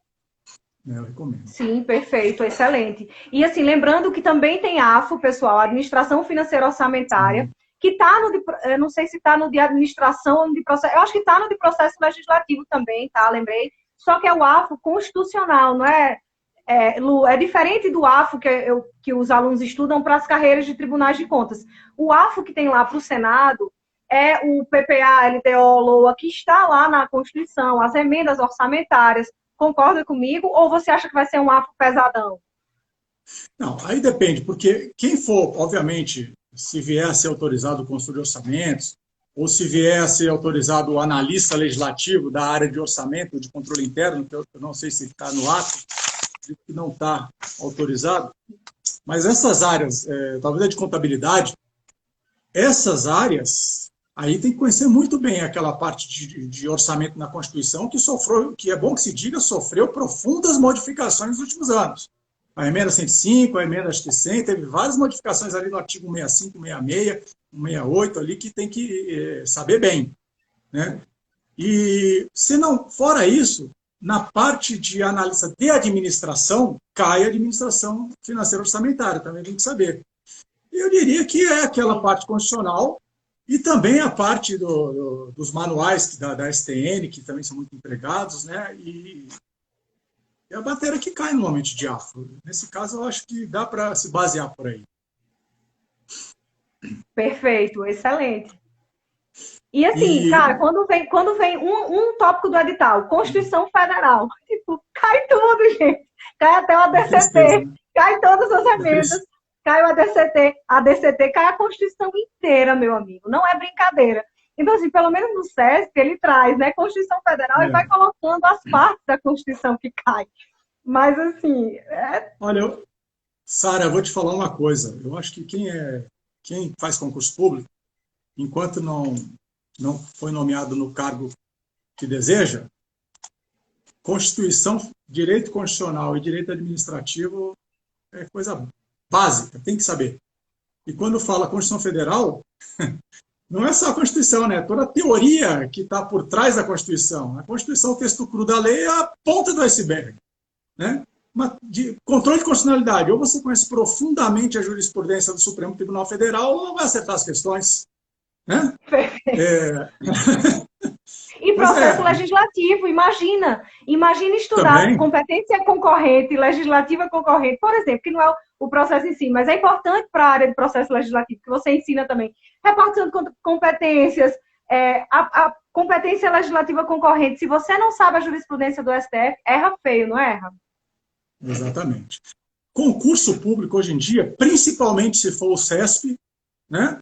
Eu recomendo. Sim, perfeito, excelente. E assim, lembrando que também tem AFO, pessoal, Administração Financeira Orçamentária, Sim. que está no, eu não sei se está no de administração ou no de processo, eu acho que está no de processo legislativo também, tá? Lembrei. Só que é o AFO constitucional, não é, Lu? É diferente do AFO que os alunos estudam para as carreiras de tribunais de contas. O AFO que tem lá para o Senado é o PPA, LDO, LOA, que está lá na Constituição, as emendas orçamentárias. Concorda comigo? Ou você acha que vai ser um AFO pesadão? Não, aí depende, porque quem for, obviamente, se vier a ser autorizado o consultor de orçamentos, ou se vier a ser autorizado o analista legislativo da área de orçamento, de controle interno, que eu não sei se está no ato, que não está autorizado, mas essas áreas, talvez a de contabilidade, essas áreas, aí tem que conhecer muito bem aquela parte de orçamento na Constituição que sofreu, que é bom que se diga, sofreu profundas modificações nos últimos anos. A emenda 105, a emenda acho que 100, teve várias modificações ali no artigo 65, 66, 168 ali que tem que saber bem, né? E se não, fora isso, na parte de analista de administração, cai a administração financeira orçamentária, também tem que saber. Eu diria que é aquela parte constitucional e também a parte dos manuais da STN, que também são muito empregados, né? E é a matéria que cai normalmente de AFO. Nesse caso, eu acho que dá para se basear por aí. Perfeito, excelente. E assim, E, cara, quando vem um tópico do edital, Constituição Federal, tipo, cai tudo, gente. Cai até o com tristeza, ADCT, né? cai todas as emendas, cai o ADCT, cai a Constituição inteira, meu amigo. Não é brincadeira. Então, assim, pelo menos no SESC, ele traz, né, Constituição Federal e vai colocando as partes da Constituição que cai. Mas, assim, Olha, Sara, eu vou te falar uma coisa. Eu acho que quem faz concurso público, enquanto não foi nomeado no cargo que deseja, Constituição, direito constitucional e direito administrativo é coisa básica, tem que saber. E quando fala Constituição Federal, não é só a Constituição, né? Toda a teoria que está por trás da Constituição. A Constituição, o texto cru da lei, é a ponta do iceberg, né? De controle de constitucionalidade. Ou você conhece profundamente a jurisprudência do Supremo Tribunal Federal, ou não vai acertar as questões, né? E processo legislativo, imagina estudar Também. competência concorrente, legislativa concorrente, por exemplo, que não é o processo em si, mas é importante para a área de processo legislativo, que você ensina também. Repartição de competências, a competência legislativa concorrente, se você não sabe a jurisprudência do STF, erra feio, não erra? Exatamente. Concurso público hoje em dia, principalmente se for o CESP, né?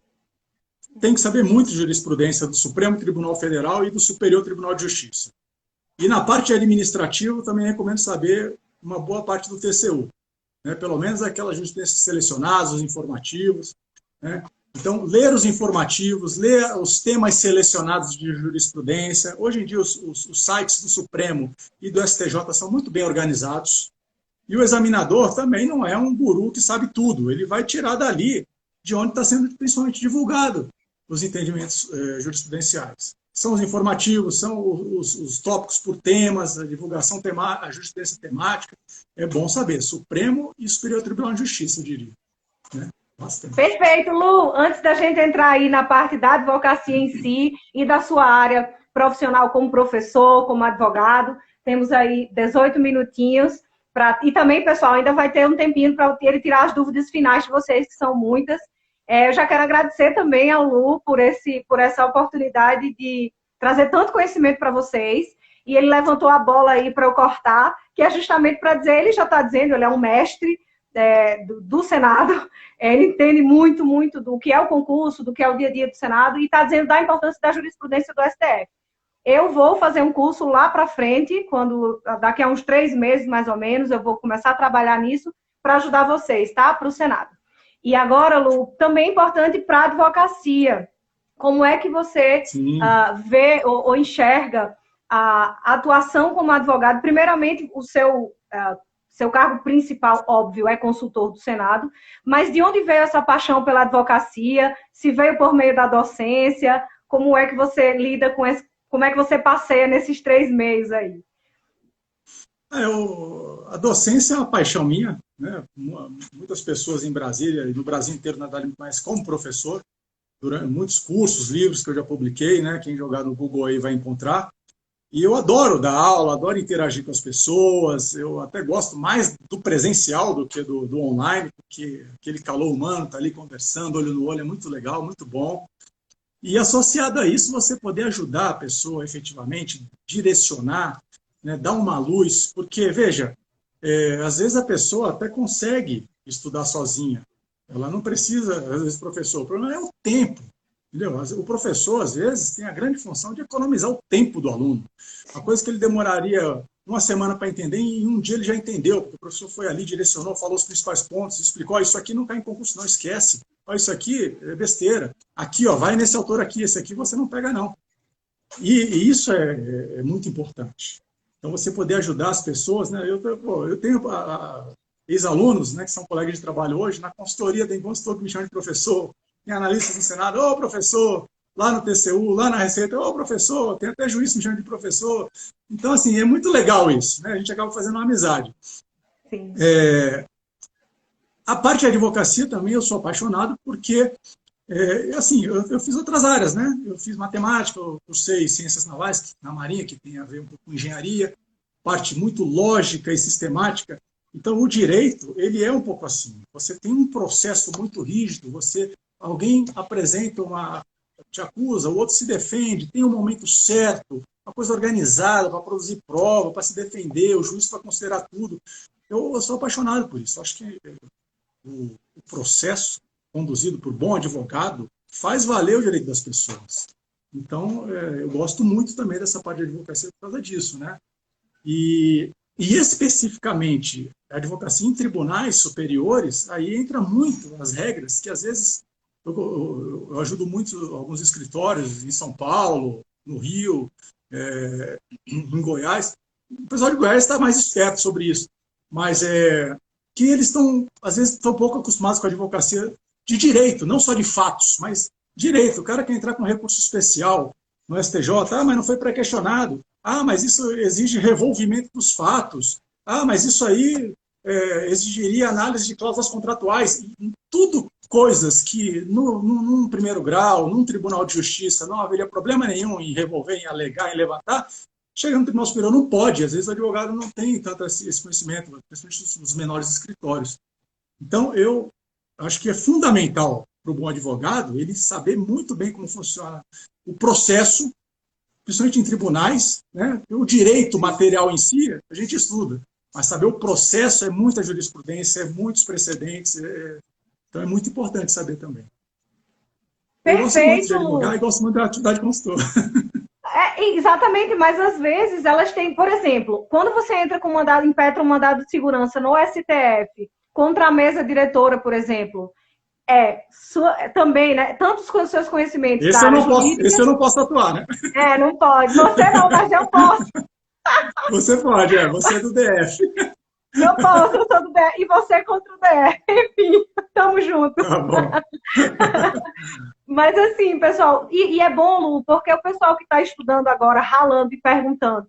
Tem que saber muito de jurisprudência do Supremo Tribunal Federal e do Superior Tribunal de Justiça. E na parte administrativa, também recomendo saber uma boa parte do TCU, né? Pelo menos aquelas jurisprudências selecionadas, os informativos, né? Então, ler os informativos, ler os temas selecionados de jurisprudência. Hoje em dia, os sites do Supremo e do STJ são muito bem organizados. E o examinador também não é um guru que sabe tudo. Ele vai tirar dali de onde está sendo principalmente divulgado os entendimentos jurisprudenciais. São os informativos, são os tópicos por temas, a divulgação temática, a jurisprudência temática. É bom saber. Supremo e Superior Tribunal de Justiça, eu diria. Né? Bastante. Perfeito, Lu. Antes da gente entrar aí na parte da advocacia em si e da sua área profissional como professor, como advogado, temos aí 18 minutinhos. E também, pessoal, ainda vai ter um tempinho para ele tirar as dúvidas finais de vocês, que são muitas. Eu já quero agradecer também ao Lu por essa oportunidade de trazer tanto conhecimento para vocês. E ele levantou a bola aí para eu cortar, que é justamente para dizer, ele já está dizendo, ele é um mestre do Senado, ele entende muito, muito do que é o concurso, do que é o dia a dia do Senado, e está dizendo da importância da jurisprudência do STF. Eu vou fazer um curso lá para frente, daqui a uns 3 meses, mais ou menos, eu vou começar a trabalhar nisso para ajudar vocês, tá? Para o Senado. E agora, Lu, também é importante para a advocacia. Como é que você vê ou enxerga a atuação como advogado? Primeiramente, seu cargo principal, óbvio, é consultor do Senado, mas de onde veio essa paixão pela advocacia? Se veio por meio da docência? Como é que você lida com esse, como é que você passeia nesses 3 meses aí? A docência é uma paixão minha, né? Muitas pessoas em Brasília e no Brasil inteiro, na verdade, me conhecem como professor, durante muitos cursos, livros que eu já publiquei, né? Quem jogar no Google aí vai encontrar. E eu adoro dar aula, adoro interagir com as pessoas, eu até gosto mais do presencial do que do online, porque aquele calor humano, tá ali conversando, olho no olho, é muito legal, muito bom. E associado a isso, você poder ajudar a pessoa efetivamente, direcionar, né, dar uma luz, porque, veja, às vezes a pessoa até consegue estudar sozinha, ela não precisa, às vezes, professor, o problema é o tempo. Entendeu? O professor, às vezes, tem a grande função de economizar o tempo do aluno. Uma coisa que ele demoraria uma semana para entender, em um dia ele já entendeu, porque o professor foi ali, direcionou, falou os principais pontos, explicou, oh, isso aqui não cai em concurso, não, esquece. Oh, isso aqui é besteira. Aqui, ó, vai nesse autor aqui, esse aqui você não pega, não. E isso é muito importante. Então, você poder ajudar as pessoas, né? Eu tenho ex-alunos, né, que são colegas de trabalho hoje, na consultoria tem consultor que me chama de professor, tem analistas no Senado, ô professor, lá no TCU, lá na Receita, ô professor, tem até juiz que me chama de professor. Então, assim, é muito legal isso, né? A gente acaba fazendo uma amizade. Sim. A parte de advocacia também eu sou apaixonado porque, assim, eu fiz outras áreas, né? Eu fiz matemática, eu cursei ciências navais na Marinha, que tem a ver um pouco com engenharia, parte muito lógica e sistemática. Então, o direito, ele é um pouco assim. Você tem um processo muito rígido, alguém apresenta te acusa, o outro se defende, tem um momento certo, uma coisa organizada para produzir prova, para se defender, o juiz para considerar tudo. Eu sou apaixonado por isso. Acho que o processo conduzido por bom advogado faz valer o direito das pessoas. Então, eu gosto muito também dessa parte de advocacia por causa disso, né? E especificamente a advocacia em tribunais superiores, aí entra muito as regras que às vezes eu ajudo muito alguns escritórios em São Paulo, no Rio, em Goiás. O pessoal de Goiás está mais esperto sobre isso, mas que eles às vezes, estão pouco acostumados com a advocacia de direito, não só de fatos, mas direito. O cara quer entrar com recurso especial no STJ, mas não foi pré-questionado. Mas isso exige revolvimento dos fatos. Mas isso aí exigiria análise de cláusulas contratuais. Tudo coisas que, num primeiro grau, num tribunal de justiça, não haveria problema nenhum em revolver, em alegar, em levantar. Chega no tribunal superior, não pode. Às vezes o advogado não tem tanto esse conhecimento, principalmente nos menores escritórios. Então, eu acho que é fundamental para o bom advogado ele saber muito bem como funciona o processo, principalmente em tribunais, né? O direito material em si, a gente estuda, mas saber o processo é muita jurisprudência, é muitos precedentes, então é muito importante saber também. Eu gosto muito de advogar e gosto muito da atividade consultora. Exatamente, mas às vezes elas têm, por exemplo, quando você entra com impetra um mandado de segurança no STF contra a mesa diretora, por exemplo, também, né? Tantos com os seus conhecimentos. Esse eu não posso atuar, né? Não pode. Você não, mas eu posso. Você pode, você é do DF. Eu posso, eu sou do DF. E você contra o DF. Enfim, tamo junto. Tá bom. Mas assim, pessoal, e é bom, Lu, porque o pessoal que está estudando agora, ralando e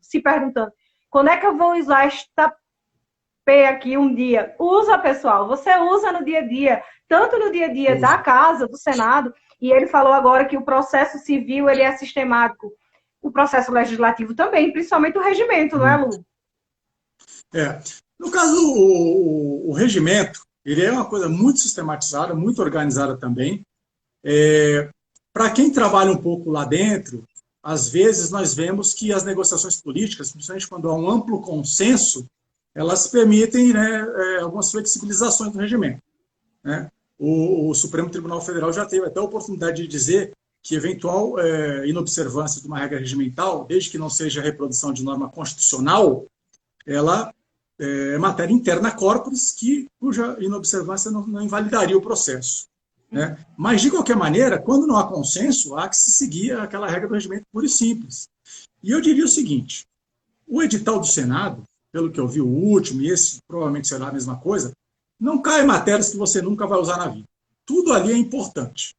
se perguntando, quando é que eu vou usar esta P aqui um dia? Usa, pessoal, você usa no dia a dia, tanto no dia a dia da casa, do Senado, e ele falou agora que o processo civil ele é sistemático. O processo legislativo também, principalmente o regimento, não é, Lu? No caso, o regimento, ele é uma coisa muito sistematizada, muito organizada também. Para quem trabalha um pouco lá dentro, às vezes nós vemos que as negociações políticas, principalmente quando há um amplo consenso, elas permitem, né, algumas flexibilizações do regimento, né? O Supremo Tribunal Federal já teve até a oportunidade de dizer que eventual inobservância de uma regra regimental, desde que não seja reprodução de norma constitucional, ela é matéria interna corporis, cuja inobservância não invalidaria o processo, né? Mas, de qualquer maneira, quando não há consenso, há que se seguir aquela regra do regimento pura e simples. E eu diria o seguinte, o edital do Senado, pelo que eu vi o último, e esse provavelmente será a mesma coisa, não cai matérias que você nunca vai usar na vida. Tudo ali é importante.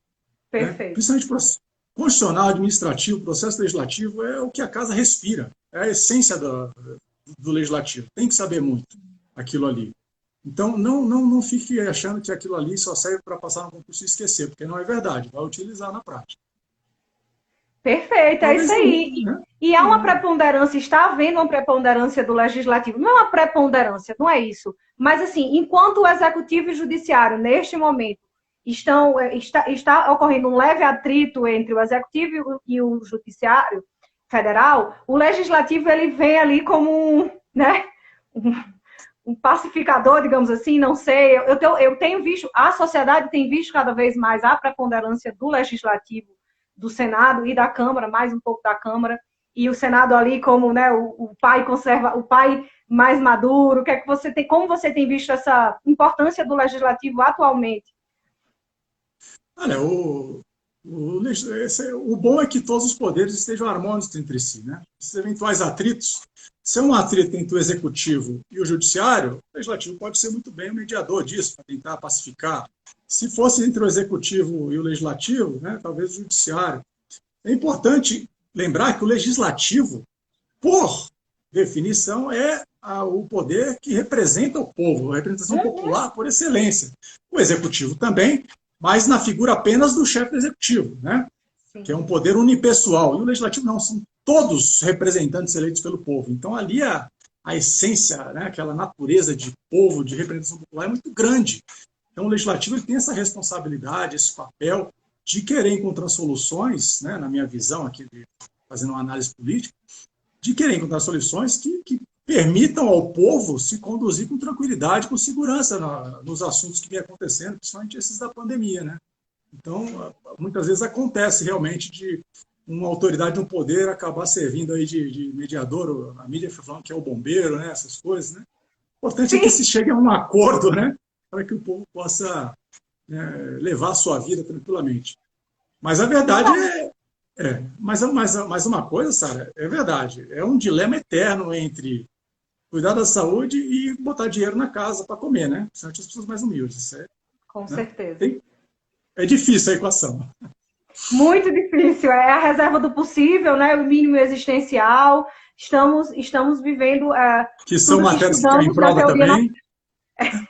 Né? Perfeito. Principalmente processo constitucional, administrativo, processo legislativo, é o que a casa respira, é a essência do legislativo. Tem que saber muito aquilo ali. Então, não fique achando que aquilo ali só serve para passar no concurso e esquecer, porque não é verdade, vai utilizar na prática. Perfeito, é Talvez isso aí. né? E há uma preponderância, está havendo uma preponderância do legislativo. Não é uma preponderância, não é isso. Mas, assim, enquanto o executivo e o judiciário, neste momento, está ocorrendo um leve atrito entre o executivo e o judiciário federal, o legislativo ele vem ali como né, um pacificador, digamos assim, não sei. Eu tenho visto, a sociedade tem visto cada vez mais a preponderância do legislativo, do Senado e da Câmara, mais um pouco da Câmara, e o Senado ali como, né, o pai conserva, o pai mais maduro. Que é que você tem, como você tem visto essa importância do legislativo atualmente? Olha, o bom é que todos os poderes estejam harmônicos entre si, né? Esses eventuais atritos, se é um atrito entre o executivo e o judiciário, o legislativo pode ser muito bem o mediador disso, para tentar pacificar. Se fosse entre o executivo e o legislativo, né, talvez o judiciário. É importante lembrar que o legislativo, por definição, é o poder que representa o povo, a representação popular por excelência. O executivo também, mas na figura apenas do chefe do executivo, né? Sim. Que é um poder unipessoal. E o legislativo não, são todos representantes eleitos pelo povo. Então, ali a essência, né, aquela natureza de povo, de representação popular, é muito grande. Então, o legislativo ele tem essa responsabilidade, esse papel de querer encontrar soluções, né, na minha visão, aqui, fazendo uma análise política, de querer encontrar soluções que permitam ao povo se conduzir com tranquilidade, com segurança nos assuntos que vem acontecendo, principalmente esses da pandemia, né? Então, muitas vezes acontece realmente de uma autoridade, um poder acabar servindo aí de mediador, a mídia falando que é o bombeiro, né? Essas coisas, né? O importante é que se chegue a um acordo, né? Para que o povo possa levar a sua vida tranquilamente. Mas a verdade mas uma coisa, Sara, é verdade, é um dilema eterno entre cuidar da saúde e botar dinheiro na casa para comer, né? Principalmente as pessoas mais humildes. Com certeza. É difícil a equação. Muito difícil. É a reserva do possível, né? O mínimo existencial. Estamos vivendo... que são matérias que caem em prova também.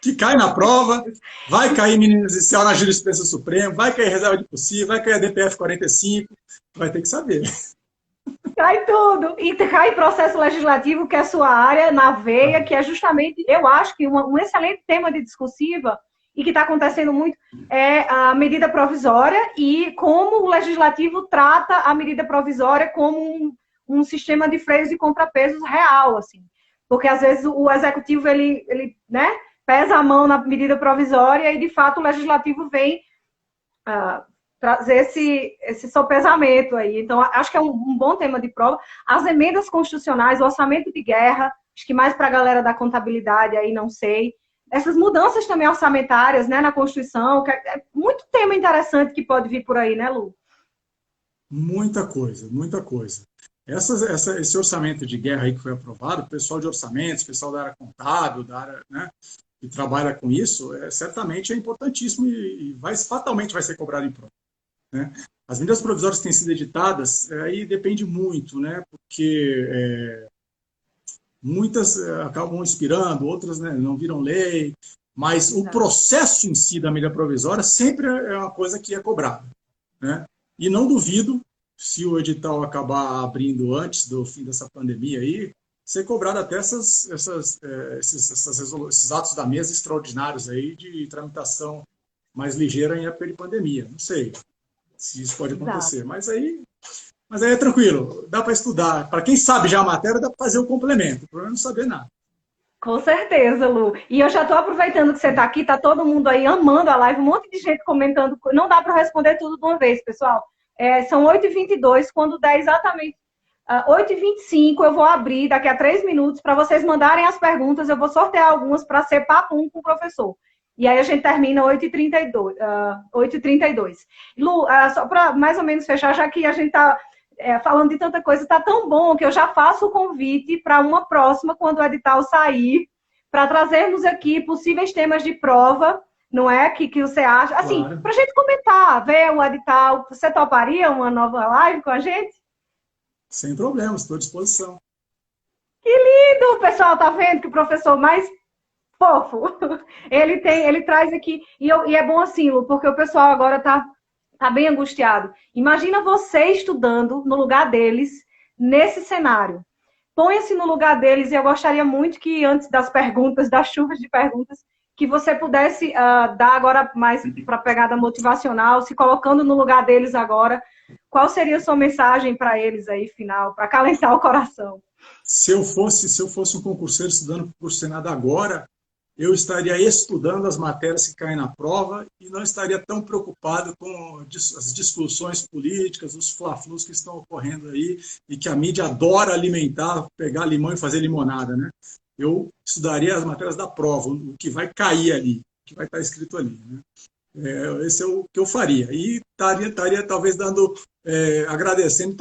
Que cai na prova, vai cair mínimo existencial na jurisprudência suprema, vai cair reserva de possível, vai cair a DPF 45, vai ter que saber. Cai tudo. E cai processo legislativo, que é a sua área, na veia, que é justamente, eu acho que um excelente tema de discursiva, e que está acontecendo muito, é a medida provisória e como o legislativo trata a medida provisória como um sistema de freios e contrapesos real, assim. Porque, às vezes, o executivo, ele né, pesa a mão na medida provisória e, de fato, o legislativo vem trazer esse sopesamento aí. Então, acho que é um bom tema de prova. As emendas constitucionais, o orçamento de guerra, acho que mais para a galera da contabilidade aí, não sei. Essas mudanças também orçamentárias, né, na Constituição, que é muito tema interessante que pode vir por aí, né, Lu? Muita coisa, muita coisa. Esse orçamento de guerra aí que foi aprovado, o pessoal de orçamentos, o pessoal da área contábil, da área, né, que trabalha com isso, certamente é importantíssimo e fatalmente vai ser cobrado em prova. Né? As medidas provisórias que têm sido editadas, aí depende muito, né, porque muitas acabam inspirando, outras, né, não viram lei, mas o processo em si da medida provisória sempre é uma coisa que é cobrada. Né? E não duvido, se o edital acabar abrindo antes do fim dessa pandemia aí, ser cobrado até esses atos da mesa extraordinários aí de tramitação mais ligeira em época de pandemia. Não sei se isso pode acontecer, mas aí é tranquilo, dá para estudar. Para quem sabe já a matéria, dá para fazer o complemento, o problema é não saber nada. Com certeza, Lu. E eu já estou aproveitando que você está aqui, está todo mundo aí amando a live, um monte de gente comentando. Não dá para responder tudo de uma vez, pessoal. São 8h22, quando der exatamente 8h25, eu vou abrir daqui a 3 minutos para vocês mandarem as perguntas. Eu vou sortear algumas para ser papum com o professor. E aí a gente termina 8h32. Lu, só para mais ou menos fechar, já que a gente está falando de tanta coisa, está tão bom que eu já faço o convite para uma próxima, quando o edital sair, para trazermos aqui possíveis temas de prova, não é? Que você acha? Assim, Claro. para a gente comentar, ver o edital. Você toparia uma nova live com a gente? Sem problemas, estou à disposição. Que lindo! O pessoal tá vendo que o professor mais fofo, ele traz aqui, e é bom assim, Lu, porque o pessoal agora tá bem angustiado. Imagina você estudando no lugar deles, nesse cenário. Põe-se no lugar deles, e eu gostaria muito que, antes das perguntas, das chuvas de perguntas, que você pudesse dar agora mais para a pegada motivacional, se colocando no lugar deles agora. Qual seria a sua mensagem para eles aí, final, para acalentar o coração? Se eu fosse um concurseiro estudando para o curso Senado agora, eu estaria estudando as matérias que caem na prova e não estaria tão preocupado com as discussões políticas, os fla-flus que estão ocorrendo aí e que a mídia adora alimentar, pegar limão e fazer limonada, né? Eu estudaria as matérias da prova, o que vai cair ali, o que vai estar escrito ali, né? Esse é o que eu faria. E estaria talvez agradecendo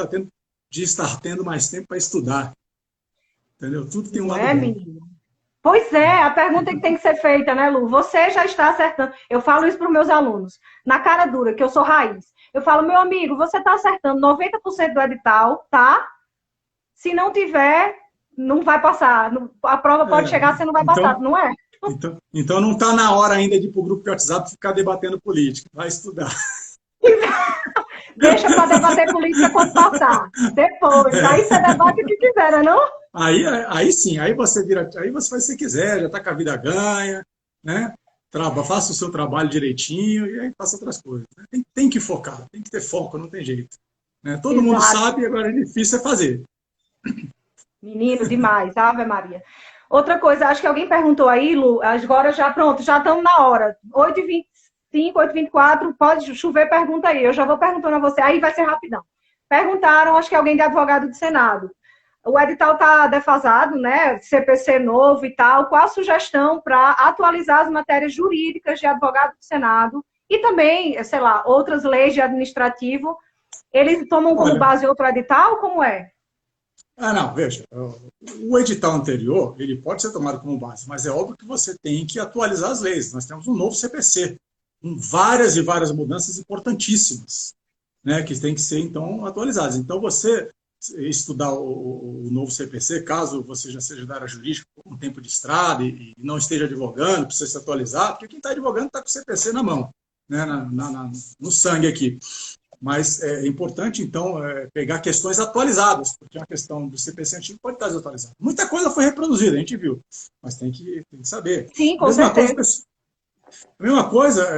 de estar tendo mais tempo para estudar. Entendeu? Tudo tem um lado bom. Menino? Pois é, a pergunta que tem que ser feita, né, Lu? Você já está acertando. Eu falo isso para os meus alunos, na cara dura, que eu sou raiz. Eu falo, meu amigo, você está acertando 90% do edital, tá? Se não tiver, não vai passar. A prova pode chegar, você não vai passar, não é? Então não está na hora ainda de ir para o grupo de WhatsApp ficar debatendo política. Vai estudar. Deixa para debater política quando passar. Depois. Aí você debate o que quiser, né, não? Aí sim, aí você faz o que você quiser, já está com a vida ganha, né? Faça o seu trabalho direitinho e aí faça outras coisas. Né? Tem que focar, tem que ter foco, não tem jeito. Né? Todo mundo sabe, agora é difícil fazer. Menino, demais, Ave Maria. Outra coisa, acho que alguém perguntou aí, Lu, agora já pronto, já estamos na hora. 8h25, 8h24, pode chover, pergunta aí. Eu já vou perguntando a você, aí vai ser rapidão. Perguntaram, acho que alguém de advogado do Senado. O edital está defasado, né? CPC novo e tal. Qual a sugestão para atualizar as matérias jurídicas de advogado do Senado e também, sei lá, outras leis de administrativo? Eles tomam como base outro edital? Como é? Não, veja, o edital anterior, ele pode ser tomado como base, mas é óbvio que você tem que atualizar as leis. Nós temos um novo CPC, com várias e várias mudanças importantíssimas, né, que têm que ser, então, atualizadas. Então, você estudar o novo CPC, caso você já seja da área jurídica com um tempo de estrada e não esteja advogando, precisa se atualizar, porque quem está advogando está com o CPC na mão, né, no sangue aqui. Mas é importante, então, pegar questões atualizadas, porque a questão do CPC antigo pode estar desatualizada. Muita coisa foi reproduzida, a gente viu, mas tem que saber. Sim, com certeza. A mesma coisa,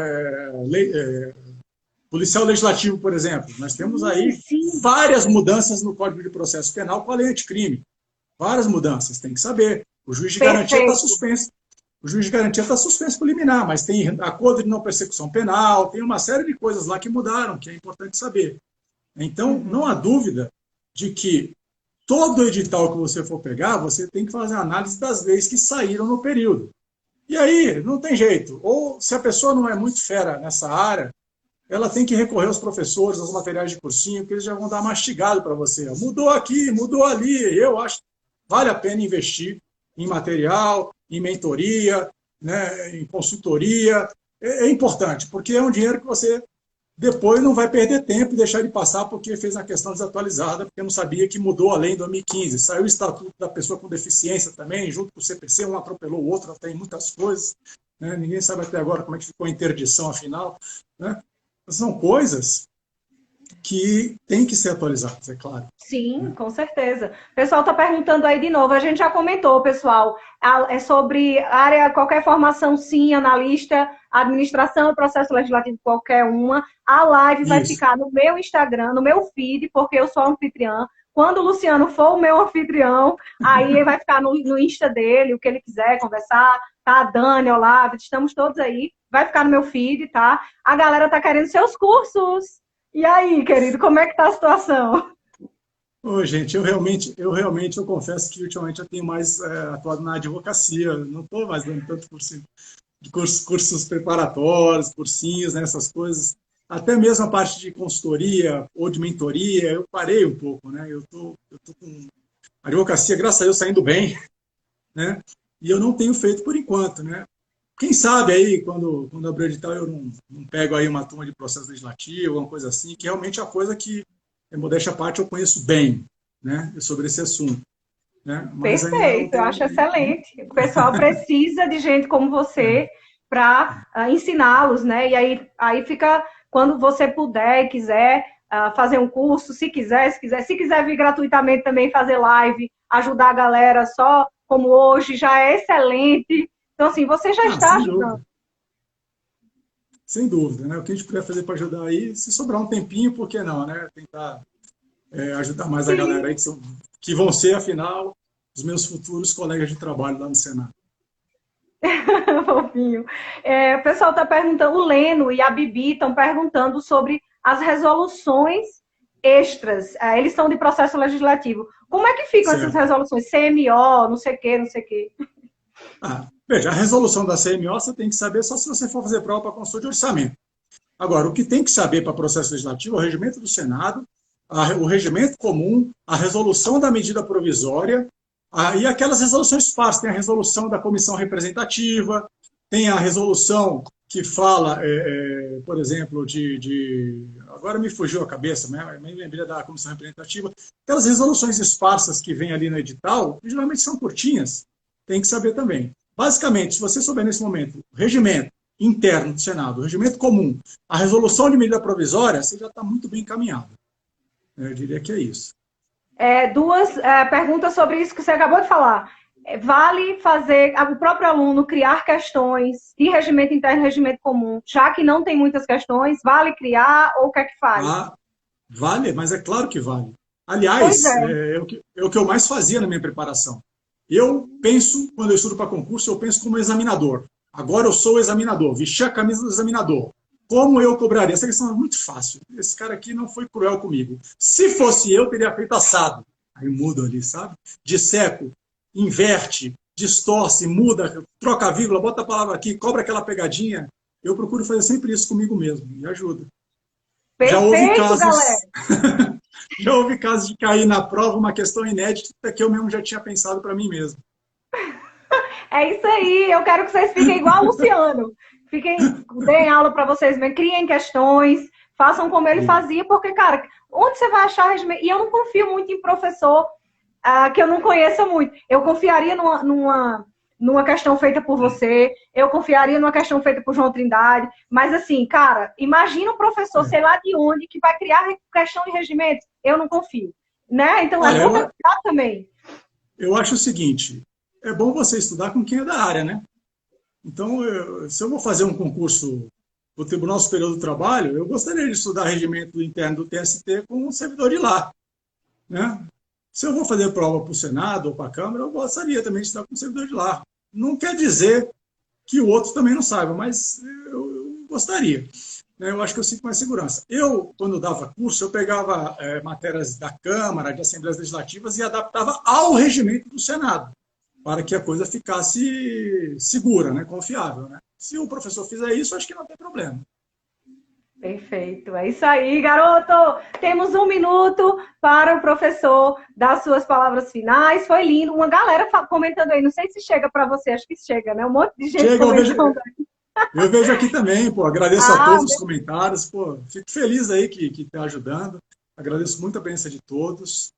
policial legislativo, por exemplo. Nós temos aí várias mudanças no Código de Processo Penal com a lei anticrime. Várias mudanças, tem que saber. O juiz de garantia está suspenso. O juiz de garantia está suspenso por liminar, mas tem acordo de não persecução penal, tem uma série de coisas lá que mudaram, que é importante saber. Então, não há dúvida de que todo edital que você for pegar, você tem que fazer análise das leis que saíram no período. E aí, não tem jeito. Ou, se a pessoa não é muito fera nessa área, ela tem que recorrer aos professores, aos materiais de cursinho, porque eles já vão dar mastigado para você. Mudou aqui, mudou ali. Eu acho que vale a pena investir em material, em mentoria, né, em consultoria. É importante, porque é um dinheiro que você depois não vai perder tempo e deixar de passar porque fez uma questão desatualizada, porque não sabia que mudou a lei em 2015. Saiu o Estatuto da Pessoa com Deficiência também, junto com o CPC, um atropelou o outro, tem muitas coisas. Né? Ninguém sabe até agora como é que ficou a interdição, afinal. Né? São coisas que têm que ser atualizadas, é claro. Sim, com certeza. O pessoal está perguntando aí de novo, a gente já comentou, pessoal, é sobre área, qualquer formação, sim, analista, administração e processo legislativo, qualquer uma. A live vai ficar no meu Instagram, no meu feed, porque eu sou anfitriã. Quando o Luciano for o meu anfitrião, aí ele vai ficar no Insta dele, o que ele quiser conversar, tá? A Dani, Olavo, estamos todos aí. Vai ficar no meu feed, tá? A galera tá querendo seus cursos. E aí, querido, como é que tá a situação? Ô, gente, eu confesso que ultimamente eu tenho mais atuado na advocacia, não estou mais dando tanto cursinho, cursos preparatórios, cursinhos, né, essas coisas. até mesmo a parte de consultoria ou de mentoria, eu parei um pouco, né? Eu tô com a advocacia, graças a Deus, saindo bem, né? E eu não tenho feito por enquanto, né? Quem sabe aí, quando abrir o edital, eu não pego aí uma turma de processo legislativo, uma coisa assim, que realmente é a coisa que, modéstia à parte, eu conheço bem, né? Sobre esse assunto, né? Mas ainda não Perfeito, eu tenho. acho excelente. O pessoal precisa de gente como você para ensiná-los, né? E aí fica, quando você puder e quiser fazer um curso, se quiser vir gratuitamente também fazer live, ajudar a galera só como hoje, já é excelente. Então, assim, você já está Sem ajudando. dúvida. Sem dúvida, né? O que a gente puder fazer para ajudar aí, se sobrar um tempinho, por que não, né? Tentar ajudar mais a galera Sim. aí, que vão ser, afinal, os meus futuros colegas de trabalho lá no Senado. Fofinho. O pessoal está perguntando, o Leno e a Bibi estão perguntando sobre as resoluções extras. Eles são de processo legislativo. Como é que ficam essas Certo. resoluções? CMO, não sei o quê, não sei o quê. Veja, a resolução da CMO você tem que saber só se você for fazer prova para consulta de orçamento. Agora, o que tem que saber para processo legislativo é o regimento do Senado, o regimento comum, a resolução da medida provisória e aquelas resoluções esparsas. Tem a resolução da comissão representativa, tem a resolução que fala, por exemplo, agora me fugiu a cabeça, mas me lembrei da comissão representativa. Aquelas resoluções esparsas que vêm ali no edital, geralmente são curtinhas, tem que saber também. Basicamente, se você souber nesse momento o regimento interno do Senado, o regimento comum, a resolução de medida provisória, você já está muito bem encaminhado. Eu diria que é isso. Duas perguntas sobre isso que você acabou de falar. Vale fazer o próprio aluno criar questões de regimento interno e regimento comum, já que não tem muitas questões, vale criar ou o que é que faz? Vale, mas é claro que vale. Pois Aliás, é. é o que eu mais fazia na minha preparação. Eu penso, quando eu estudo para concurso, eu penso como examinador. Agora eu sou examinador, vesti a camisa do examinador. Como eu cobraria? Essa questão é muito fácil. Esse cara aqui não foi cruel comigo. Se fosse eu, teria feito assado. Aí muda ali, sabe? Disseco, inverte, distorce, muda, troca a vírgula, bota a palavra aqui, cobra aquela pegadinha. Eu procuro fazer sempre isso comigo mesmo e ajuda. Já houve Perfeito, galera. casos, já houve casos de cair na prova uma questão inédita que eu mesmo já tinha pensado para mim mesmo. É isso aí. Eu quero que vocês fiquem igual o Luciano. Deem aula para vocês mesmo, criem questões, façam como ele fazia, porque, cara, onde você vai achar regimento? E eu não confio muito em professor que eu não conheça muito. Eu confiaria numa questão feita por você, eu confiaria numa questão feita por João Trindade, mas assim, cara, imagina um professor, sei lá de onde, que vai criar questão de regimento. Eu não confio. Né? Então é Olha, bom perguntar também. eu acho o seguinte, é bom você estudar com quem é da área, né? Então, se eu vou fazer um concurso do Tribunal Superior do Trabalho, eu gostaria de estudar regimento interno do TST com um servidor de lá, né? Se eu vou fazer prova para o Senado ou para a Câmara, eu gostaria também de estudar com um servidor de lá. Não quer dizer que o outro também não saiba, mas eu gostaria. Eu acho que eu sinto mais segurança. Eu, quando dava curso, eu pegava matérias da Câmara, de Assembleias Legislativas e adaptava ao regimento do Senado, para que a coisa ficasse segura, né, confiável. Né? Se o professor fizer isso, acho que não tem problema. Perfeito, é isso aí, garoto! Temos 1 minuto para o professor dar suas palavras finais. Foi lindo, uma galera comentando aí, não sei se chega para você, acho que chega, né? Um monte de gente Chega, comentando. eu vejo aqui também, pô, agradeço a todos os comentários, pô, fico feliz aí que está ajudando, agradeço muito a presença de todos.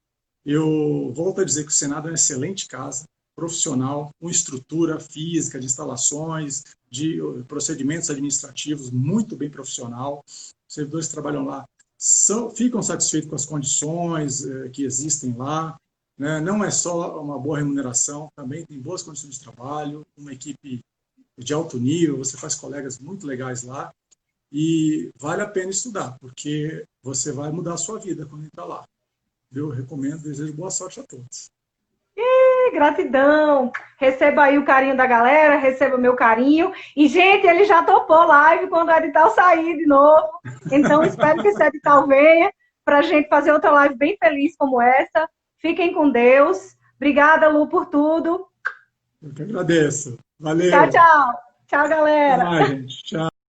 Eu volto a dizer que o Senado é uma excelente casa, profissional, com estrutura física, de instalações, de procedimentos administrativos, muito bem profissional. Os servidores que trabalham lá ficam satisfeitos com as condições que existem lá. Né? Não é só uma boa remuneração, também tem boas condições de trabalho, uma equipe de alto nível, você faz colegas muito legais lá, e vale a pena estudar, porque você vai mudar a sua vida quando entrar lá. Eu recomendo, desejo boa sorte a todos. Gratidão! Receba aí o carinho da galera, receba meu carinho. E, gente, ele já topou live quando o edital sair de novo. Então, espero que esse edital venha para a gente fazer outra live bem feliz como essa. Fiquem com Deus. Obrigada, Lu, por tudo. Eu que agradeço. Valeu. Tchau, tchau. Tchau, Até galera. mais, gente. Tchau.